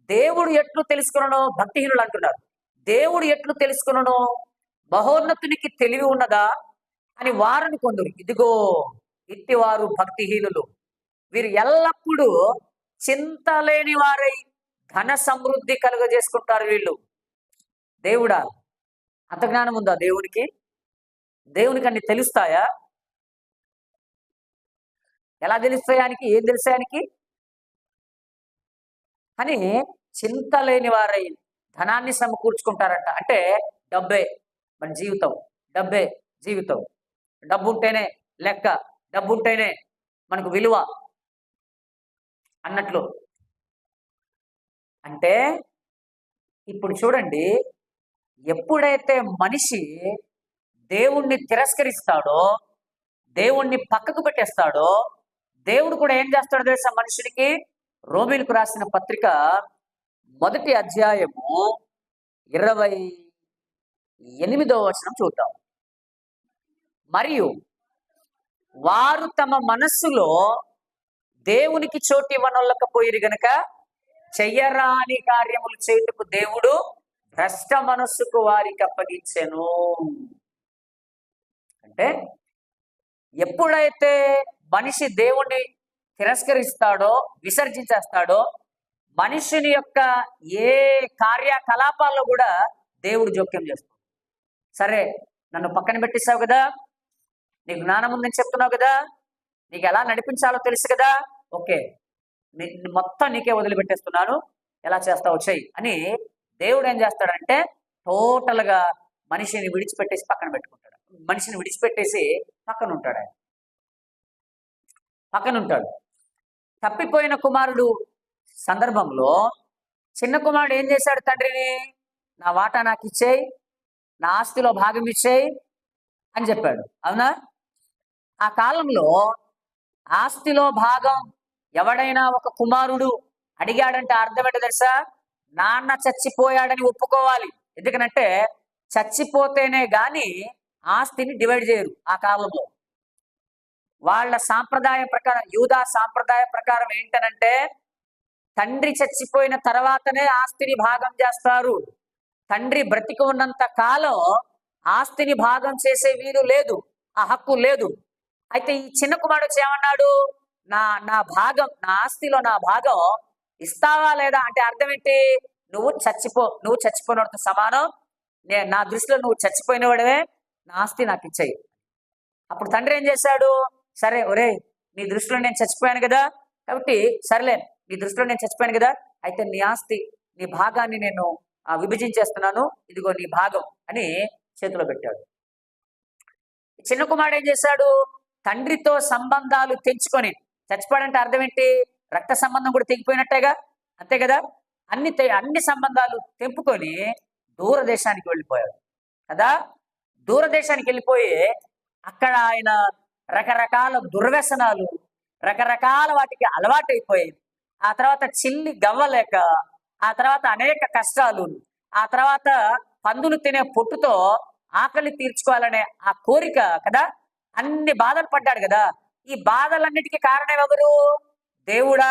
దేవుడు ఎట్లు తెలుసుకునను, భక్తిహీనులు అంటున్నారు, దేవుడు ఎట్లు తెలుసుకునను, మహోన్నతునికి తెలివి ఉన్నదా అని వారను కొందరు. ఇదిగో ఇట్టివారు భక్తిహీనులు, వీరు ఎల్లప్పుడూ చింతలేని వారై ధన సమృద్ధి కలుగజేసుకుంటారు. వీళ్ళు దేవుడా, అంత జ్ఞానం ఉందా దేవునికి? అన్ని తెలుస్తాయా? ఎలా తెలుస్తాయానికి? ఏం తెలుసాయానికి అని చింతలేని వారై ధనాన్ని సమకూర్చుకుంటారంట. అంటే డబ్బే మన జీవితం, డబ్బే జీవితం. డబ్బు ఉంటేనే లెక్క, డబ్బు ఉంటేనే మనకు విలువ అన్నట్లు. అంటే ఇప్పుడు చూడండి, ఎప్పుడైతే మనిషి దేవుణ్ణి తిరస్కరిస్తాడో, దేవుణ్ణి పక్కకు పెట్టేస్తాడో, దేవుడు కూడా ఏం చేస్తాడో తెలుసా మనుషునికి? రోమీలకు రాసిన పత్రిక 1వ అధ్యాయము 28వ వచనం చూద్దాం. మరియు వారు తమ మనస్సులో దేవునికి చోటు ఇవ్వనొల్లకపోయిరు గనుక చెయ్యరాని కార్యములు చేయుటకు దేవుడు భ్రష్ట మనస్సుకు వారికి అప్పగించెను. అంటే ఎప్పుడైతే మనిషి దేవుణ్ణి తిరస్కరిస్తాడో, విసర్జించేస్తాడో, మనుషుని యొక్క ఏ కార్యకలాపాల్లో కూడా దేవుడు జోక్యం చేస్తాడు. సరే, నన్ను పక్కన పెట్టేశావు కదా, నీకు జ్ఞానం ఉందని చెప్తున్నావు కదా, నీకు ఎలా నడిపించాలో తెలుసు కదా, ఓకే మొత్తం నీకే వదిలిపెట్టేస్తున్నాను, ఎలా చేస్తావు చెయ్యి అని దేవుడు ఏం చేస్తాడంటే టోటల్గా మనిషిని విడిచిపెట్టేసి పక్కన పెట్టుకుంటాడు. మనిషిని విడిచిపెట్టేసి పక్కన ఉంటాడు. ఆయన పక్కన ఉంటాడు. తప్పిపోయిన కుమారుడు సందర్భంలో చిన్న కుమారుడు ఏం చేశాడు? తండ్రిని, నా వాటా నాకు ఇచ్చేయి, నా ఆస్తిలో భాగం ఇచ్చేయి అని చెప్పాడు. అవునా? ఆ కాలంలో ఆస్తిలో భాగం ఎవడైనా ఒక కుమారుడు అడిగాడంటే అర్థం ఏంటో తెలుసా? నాన్న చచ్చిపోయాడని ఒప్పుకోవాలి. ఎందుకనంటే చచ్చిపోతేనే గాని ఆస్తిని డివైడ్ చేయరు ఆ కాలంలో. వాళ్ళ సాంప్రదాయం ప్రకారం, యూదా సాంప్రదాయ ప్రకారం ఏంటనంటే తండ్రి చచ్చిపోయిన తర్వాతనే ఆస్తిని భాగం చేస్తారు. తండ్రి బ్రతికి ఉన్నంత కాలం ఆస్తిని భాగం చేసే వీలు లేదు, ఆ హక్కు లేదు. అయితే ఈ చిన్న కుమారుడు ఏమన్నాడు? నా భాగం, నా ఆస్తిలో నా భాగం ఇస్తావా లేదా అంటే అర్థం ఏంటి? నువ్వు చచ్చిపోయినతో సమానం, నా దృష్టిలో నువ్వు చచ్చిపోయిన వాడవే, నా ఆస్తి నాకు ఇచ్చేయి. అప్పుడు తండ్రి ఏం చేశాడు? సరే, ఒరే నీ దృష్టిలో నేను చచ్చిపోయాను కదా, కాబట్టి సరేలే, నీ దృష్టిలో నేను చచ్చిపోయాను కదా, అయితే నీ ఆస్తి, నీ భాగాన్ని నేను విభజించేస్తున్నాను, ఇదిగో నీ భాగం అని చేతిలో పెట్టాడు. చిన్న కుమారుడు ఏం చేశాడు? తండ్రితో సంబంధాలు తెంచుకొని, చచ్చిపోయాడంటే అర్థం ఏంటి? రక్త సంబంధం కూడా తెగిపోయినట్టేగా, అంతే కదా. అన్ని సంబంధాలు తెంపుకొని దూరదేశానికి వెళ్ళిపోయాడు కదా. దూరదేశానికి వెళ్ళిపోయి అక్కడ ఆయన రకరకాల దుర్వ్యసనాలు, రకరకాల వాటికి అలవాటైపోయి, ఆ తర్వాత చిల్లి గవ్వలేక, ఆ తర్వాత అనేక కష్టాలు, ఆ తర్వాత పందులు తినే పొట్టుతో ఆకలి తీర్చుకోవాలనే ఆ కోరిక కదా, అన్ని బాధలు పడ్డాడు కదా. ఈ బాధలన్నిటికీ కారణం ఎవరు? దేవుడా,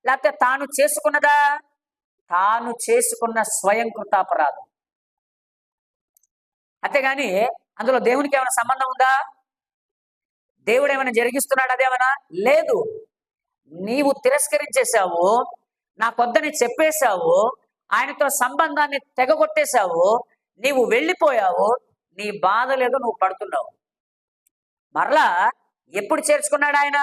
లేకపోతే తాను చేసుకున్నదా? తాను చేసుకున్న స్వయం కృతాపరాధం. అంతేగాని అందులో దేవునికి ఏమైనా సంబంధం ఉందా? దేవుడు ఏమైనా జరిగిస్తున్నాడు అదేమైనా? లేదు. నీవు తిరస్కరించేశావు, నాకొద్దని చెప్పేశావు, ఆయనతో సంబంధాన్ని తెగగొట్టేశావు, నీవు వెళ్ళిపోయావు, నీ బాధలేదో నువ్వు పడుతున్నావు. మరలా ఎప్పుడు చేర్చుకున్నాడు ఆయన?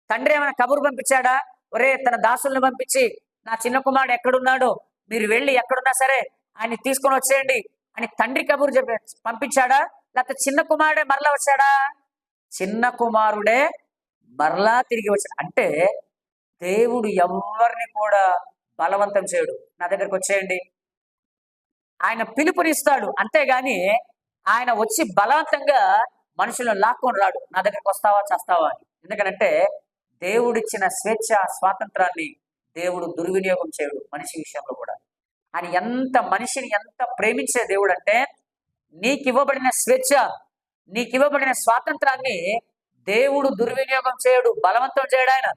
తండ్రి ఏమైనా కబురు పంపించాడా? ఒరే, తన దాసుల్ని పంపించి నా చిన్న కుమారుడు ఎక్కడున్నాడో మీరు వెళ్ళి ఎక్కడున్నా సరే ఆయన తీసుకొని వచ్చేయండి అని తండ్రి కబురు చెప్పి పంపించాడా? లేకపోతే చిన్న కుమారుడే మరలా వచ్చాడా? చిన్న కుమారుడే మరలా తిరిగి వచ్చాడు. అంటే దేవుడు ఎవరిని కూడా బలవంతం చేయడు, నా దగ్గరకు వచ్చేయండి, ఆయన పిలుపునిస్తాడు. అంతేగాని ఆయన వచ్చి బలవంతంగా మనుషులను లాక్కొని రాడు, నా దగ్గరకు వస్తావా చేస్తావా అని. ఎందుకంటే దేవుడిచ్చిన స్వేచ్ఛ, స్వాతంత్రాన్ని దేవుడు దుర్వినియోగం చేయడు మనిషి విషయంలో కూడా. ఆయన మనిషిని ఎంత ప్రేమించే దేవుడు అంటే, నీకు ఇవ్వబడిన స్వేచ్ఛ, నీకు ఇవ్వబడిన స్వాతంత్రాన్ని దేవుడు దుర్వినియోగం చేయడు, బలవంతం చేయడు.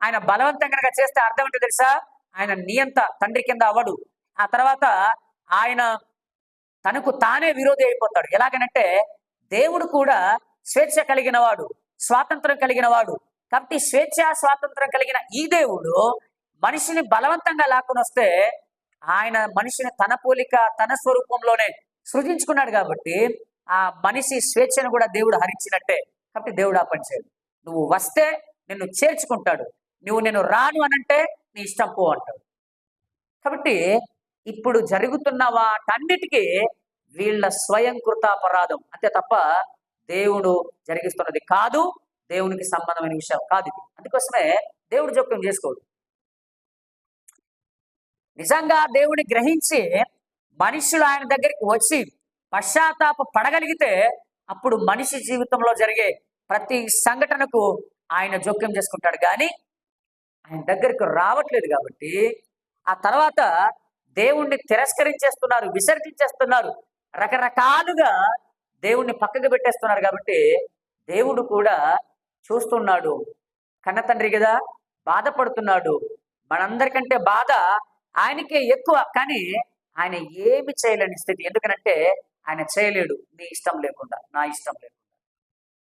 ఆయన బలవంతం కనుక చేస్తే అర్థం ఏంటో తెలుసా? ఆయన నియంత తండ్రి కింద అవ్వడు. ఆ తర్వాత ఆయన తనకు తానే విరోధి అయిపోతాడు. ఎలాగనంటే దేవుడు కూడా స్వేచ్ఛ కలిగిన వాడు, స్వాతంత్రం కలిగిన వాడు. కాబట్టి స్వేచ్ఛ స్వాతంత్రం కలిగిన ఈ దేవుడు మనిషిని బలవంతంగా లాక్కుని వస్తే, ఆయన మనిషిని తన పోలిక, తన స్వరూపంలోనే సృజించుకున్నాడు కాబట్టి ఆ మనిషి స్వేచ్ఛను కూడా దేవుడు హరించినట్టే. కాబట్టి దేవుడు ఆ పని చేయడు. నువ్వు వస్తే నిన్ను చేర్చుకుంటాడు, నేను రాను అనంటే నీ ఇష్టం పో అంటాడు. కాబట్టి ఇప్పుడు జరుగుతున్న వాటన్నిటికీ వీళ్ళ స్వయం కృతాపరాధం అంతే తప్ప దేవుడు జరిగిస్తున్నది కాదు, దేవునికి సంబంధమైన విషయం కాదు ఇది. అందుకోసమే దేవుడు జోక్యం చేసుకోడు. నిజంగా దేవుని గ్రహించి మనుషులు ఆయన దగ్గరికి వచ్చి పశ్చాత్తాప పడగలిగితే అప్పుడు మనిషి జీవితంలో జరిగే ప్రతి సంఘటనకు ఆయన జోక్యం చేసుకుంటాడు. కానీ ఆయన దగ్గరికి రావట్లేదు కాబట్టి ఆ తర్వాత దేవుణ్ణి తిరస్కరించేస్తున్నారు, విసర్జించేస్తున్నారు, రకరకాలుగా దేవుణ్ణి పక్కకు పెట్టేస్తున్నారు. కాబట్టి దేవుడు కూడా చూస్తున్నాడు, కన్న తండ్రి కదా, బాధపడుతున్నాడు. మనందరికంటే బాధ ఆయనకే ఎక్కువ, కానీ ఆయన ఏమి చేయలేని స్థితి. ఎందుకనంటే ఆయన చేయలేడు నీ ఇష్టం లేకుండా, నా ఇష్టం లేకుండా.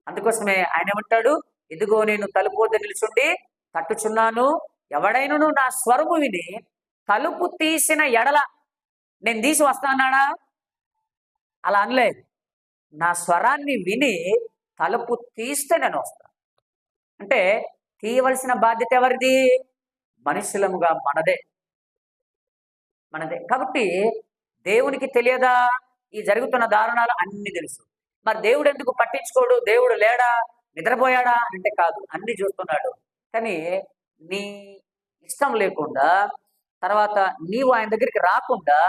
అందుకోసమే ఆయన ఏమంటాడు, ఇదిగో నేను తలుపు వద్ద నిలుచుండి తట్టుచున్నాను, ఎవడైనను నా స్వరము విని తలుపు తీసిన ఎడల, నేను తీసి వస్తా అన్నాడా? అలా అనలే. నా స్వరాన్ని విని తలుపు తీస్తే నేను వస్తాను. అంటే తీయవలసిన బాధ్యత ఎవరిది? మనుషులముగా మనదే. కాబట్టి దేవునికి తెలియదా ఈ జరుగుతున్న దారుణాలు? అన్ని తెలుసు. మరి దేవుడు ఎందుకు పట్టించుకోడు? దేవుడు లేడా, నిద్రపోయాడా అంటే కాదు, అన్ని చూస్తున్నాడు. కానీ నీ ఇష్టం లేకుండా, తర్వాత నీవు ఆయన దగ్గరికి రాకుండా,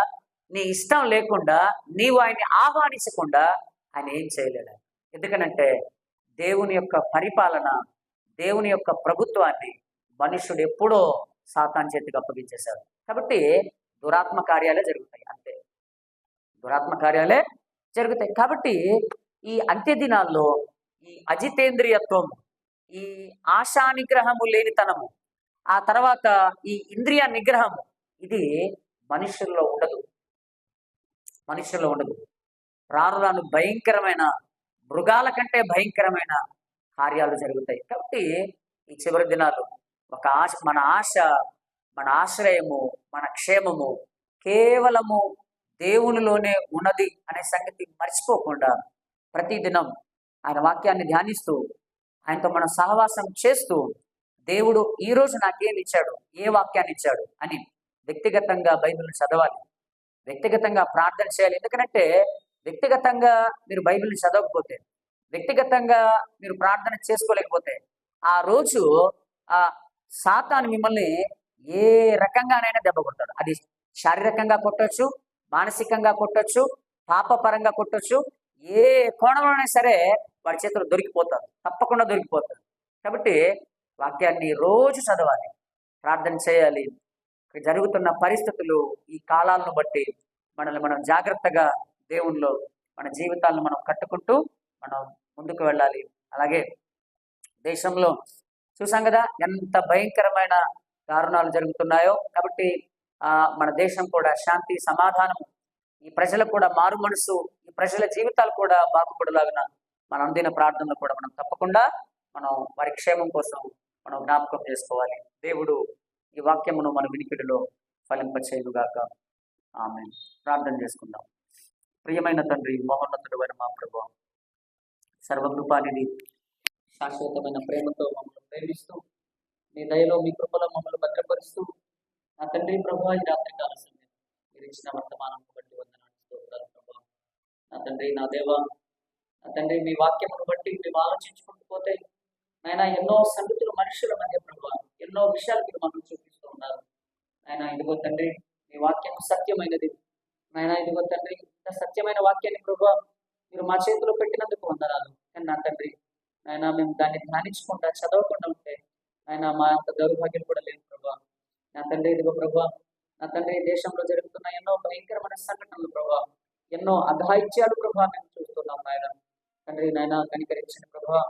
నీ ఇష్టం లేకుండా, నీవు ఆయన్ని ఆహ్వానించకుండా ఆయన ఏం చేయలేడు. ఎందుకనంటే దేవుని యొక్క పరిపాలన, దేవుని యొక్క ప్రభుత్వాన్ని మనుషుడు ఎప్పుడో సాతాను చేతికి అప్పగించేశాడు. కాబట్టి దురాత్మ కార్యాలే జరుగుతాయి, అంతే, దురాత్మ కార్యాలే జరుగుతాయి. కాబట్టి ఈ అంత్య దినాల్లో ఈ అజితేంద్రియత్వం, ఈ ఆశా నిగ్రహము లేనితనము, ఆ తర్వాత ఈ ఇంద్రియ నిగ్రహము, ఇది మనుషుల్లో ఉండదు. రాను రాను భయంకరమైన, మృగాల కంటే భయంకరమైన కార్యాలు జరుగుతాయి. కాబట్టి ఈ చివరి దినాలు ఒక ఆశ, మన ఆశ్రయము, మన క్షేమము కేవలము దేవునిలోనే ఉన్నది అనే సంగతి మర్చిపోకుండా ప్రతిదినం ఆయన వాక్యాన్ని ధ్యానిస్తూ, ఆయనతో మనం సహవాసం చేస్తూ, దేవుడు ఈరోజు నాకేమి ఇచ్చాడు, ఏ వాక్యాన్ని ఇచ్చాడు అని వ్యక్తిగతంగా బైబిల్ని చదవాలి, వ్యక్తిగతంగా ప్రార్థన చేయాలి. ఎందుకంటే వ్యక్తిగతంగా మీరు బైబిల్ని చదవకపోతే, వ్యక్తిగతంగా మీరు ప్రార్థన చేసుకోలేకపోతే, ఆ రోజు ఆ సాతాను మిమ్మల్ని ఏ రకంగానైనా దెబ్బ కొడతాడు. అది శారీరకంగా కొట్టొచ్చు, మానసికంగా కొట్టొచ్చు, పాపపరంగా కొట్టొచ్చు, ఏ కోణంలోనే సరే వాడి చేతులు దొరికిపోతారు, తప్పకుండా దొరికిపోతారు. కాబట్టి వాక్యాన్ని రోజు చదవాలి, ప్రార్థన చేయాలి. జరుగుతున్న పరిస్థితులు, ఈ కాలాలను బట్టి మనల్ని మనం జాగ్రత్తగా దేవునిలో మన జీవితాలను మనం కట్టుకుంటూ మనం ముందుకు వెళ్ళాలి. అలాగే దేశంలో చూసాం కదా ఎంత భయంకరమైన దారుణాలు జరుగుతున్నాయో. కాబట్టి మన దేశం కూడా శాంతి, సమాధానము, ఈ ప్రజలకు కూడా మారు మనసు, ఈ ప్రజల జీవితాలు కూడా బాగుపడలాగిన మన అందిన ప్రార్థనలు కూడా మనం తప్పకుండా మనం వారి క్షేమం కోసం మనం జ్ఞాపకం చేసుకోవాలి. దేవుడు ఈ వాక్యమును మన వినికిడిలో ఫలింపచేయుగాక. ఆమేన్. ప్రార్థన చేసుకుందాం. ప్రియమైన తండ్రి, మహోన్నతుడు అయిన మా ప్రభువా, సర్వకృపానిధి, శాశ్వతమైన ప్రేమతో మమ్మల్ని ప్రేమిస్తూ, మీ దయలో, మీ కృపలో మమ్మల్ని భద్రపరుస్తూ, నా తండ్రి ప్రభువా, ఈ రాత్రికాల సమయం మీరు ఇచ్చిన వర్తమానం బట్టి వందనాలు, స్తోత్రాలు ప్రభువా. నా తండ్రి, నా దేవా, నా తండ్రి, మీ వాక్యమును బట్టి మేము ఆలోచించుకుంటూ పోతే నాయన ఎన్నో సంగతులు మనుషుల మధ్య ప్రభువా, ఎన్నో విషయాలు మీరు మనకు చూపిస్తూ ఉన్నారు. నాయన ఇదిగో తండ్రి, మీ వాక్యం సత్యమైనది. నాయన ఇదిగో తండ్రి, ఇంత సత్యమైన వాక్యాన్ని ప్రభువా మీరు మా చేతిలో పెట్టినందుకు వందనాలు. కానీ నా తండ్రి, నాయన మేము దాన్ని ధ్యానించకుండా, చదవకుండా ఉంటే ఆయన మా యొక్క దౌర్భాగ్యం కూడా లేదు ప్రభా. నా తండ్రి, ఇదిగో ప్రభా, నా తండ్రి, దేశంలో జరుగుతున్న ఎన్నో భయంకరమైన సంఘటనలు ప్రభా, ఎన్నో అఘాయిత్యాలు ప్రభా మేము చూస్తున్నాం. నాయన తండ్రి, నాయన కనికరించిన ప్రభా,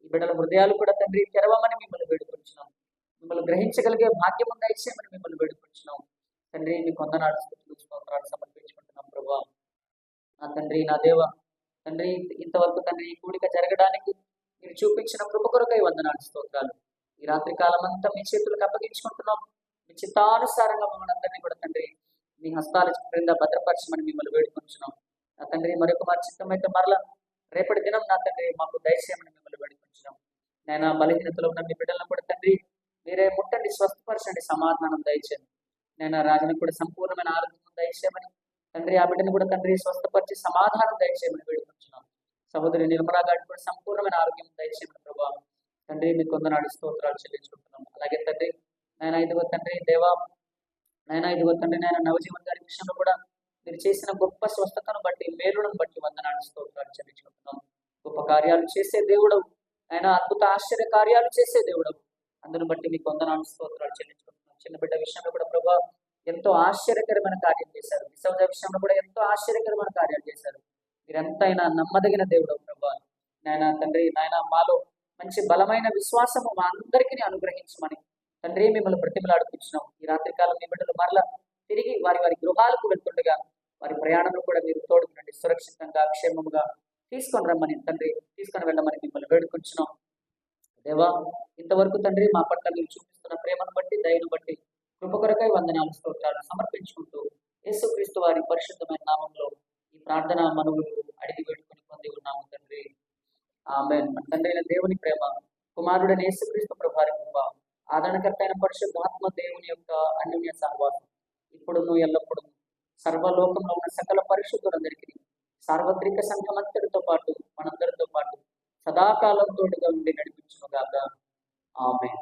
ఈ బిడ్డల హృదయాలు కూడా తండ్రి తెరవమని మిమ్మల్ని వేడుకొచ్చినాం. మిమ్మల్ని గ్రహించగలిగే భాగ్యం దయచేయమని మిమ్మల్ని వేడుకొచ్చినాం. తండ్రి, మీకు వందనాలు, స్తోత్రాలు సమర్పించుకుంటున్నాం ప్రభా. నా తండ్రి, నా దేవ, తండ్రి, ఇంతవరకు తండ్రి ఈ కూడిక జరగడానికి మీరు చూపించిన కృప కొరకై వందనాలు, స్తోత్రాలు. ఈ రాత్రి కాలం అంతా మీ చేతులకు అప్పగించుకుంటున్నాం. మీ చిత్తానుసారంగా మమ్మల్ని అందరినీ కూడా తండ్రి మీ హస్తాల క్రింద భద్రపరచమని మిమ్మల్ని వేడుకొంచున్నాం. నా తండ్రి, మరొక మా చిత్తం అయితే మరలా రేపటి దినం నా తండ్రి మాకు దయచేయమని మిమ్మల్ని వేడుకొంచున్నాం. నేను బలహీనతలో ఉన్న మీ బిడ్డలను కూడా తండ్రి మీరే ముట్టండి, స్వస్థపరచండి, సమాధానం దయచేయండి. నేను రాజును కూడా సంపూర్ణమైన ఆరోగ్యం దయచేయమని తండ్రి, ఆ బిడ్డను కూడా తండ్రి స్వస్థపరిచి సమాధానం దయచేయమని వేడుకొంచున్నాం. సహోదరి నిర్మలా గారికి కూడా సంపూర్ణమైన ఆరోగ్యం దయచేయమని ప్రభా తండ్రి మీకు వందనాలు స్తోత్రాలు చెల్లించుకుంటున్నాం. అలాగే తండ్రి నాయన ఇదిగో తండ్రి దేవా నాయన ఇదిగో తండ్రి నాయన నవజీవన్ గారి విషయంలో కూడా మీరు చేసిన గొప్ప స్వస్థతను బట్టి మేలులను బట్టి వందనాలు స్తోత్రాలు చెల్లించుకుంటున్నాం. గొప్ప కార్యాలు చేసే దేవుడు ఆయన, అద్భుత ఆశ్చర్య కార్యాలు చేసే దేవుడు, అందును బట్టి మీకు వందనాలు స్తోత్రాలు చెల్లించుకుంటున్నాం. చిన్న బిడ్డ విషయంలో కూడా ప్రభా ఎంతో ఆశ్చర్యకరమైన కార్యం చేశారు. విశ్వజ విషయంలో కూడా ఎంతో ఆశ్చర్యకరమైన కార్యాలు చేశారు. మీరెంతైనా నమ్మదగిన దేవుడు ప్రభా. నాయన తండ్రి నాయన మాలో మంచి బలమైన విశ్వాసము మా అందరికీ అనుగ్రహించమని తండ్రి మిమ్మల్ని బ్రతిమలాడుకుంటున్నాం. ఈ రాత్రికాలం మీ బిడ్డలు మరలా తిరిగి వారి వారి గృహాలకు వెళ్తుండగా వారి ప్రయాణంలో కూడా మీరు తోడుకునండి, సురక్షితంగా క్షేమముగా తీసుకొని రమ్మని తండ్రి తీసుకొని వెళ్ళమని మిమ్మల్ని వేడుకుంటున్నాం. దేవా ఇంతవరకు తండ్రి మా పట్ల మీరు చూపిస్తున్న ప్రేమను బట్టి దయను బట్టి కృప కొరకై వందనాలు స్తోత్రాలు సమర్పించుకుంటూ యేసుక్రీస్తు వారి పరిశుద్ధమైన నామంలో ఈ ప్రార్థన మనవులు అడిగి వేడుకొని పొంది ఉన్నాము తండ్రి. ఆమేన్. మన తండ్రి అయిన దేవుని ప్రేమ, కుమారుడైన యేసుక్రీస్తు ప్రభువారి కృప, ఆదరణకర్త అయిన పరిశుద్ధాత్మ దేవుని యొక్క అన్యోన్య సహవాసం ఇప్పుడును ఎల్లప్పుడూ సర్వలోకంలో ఉన్న సకల పరిశుద్ధులందరికీ సార్వత్రిక సంఘమంతటితో పాటు మనందరితో పాటు సదాకాలం తోడుగా ఉండి నడిపించునుగాక. ఆమేన్.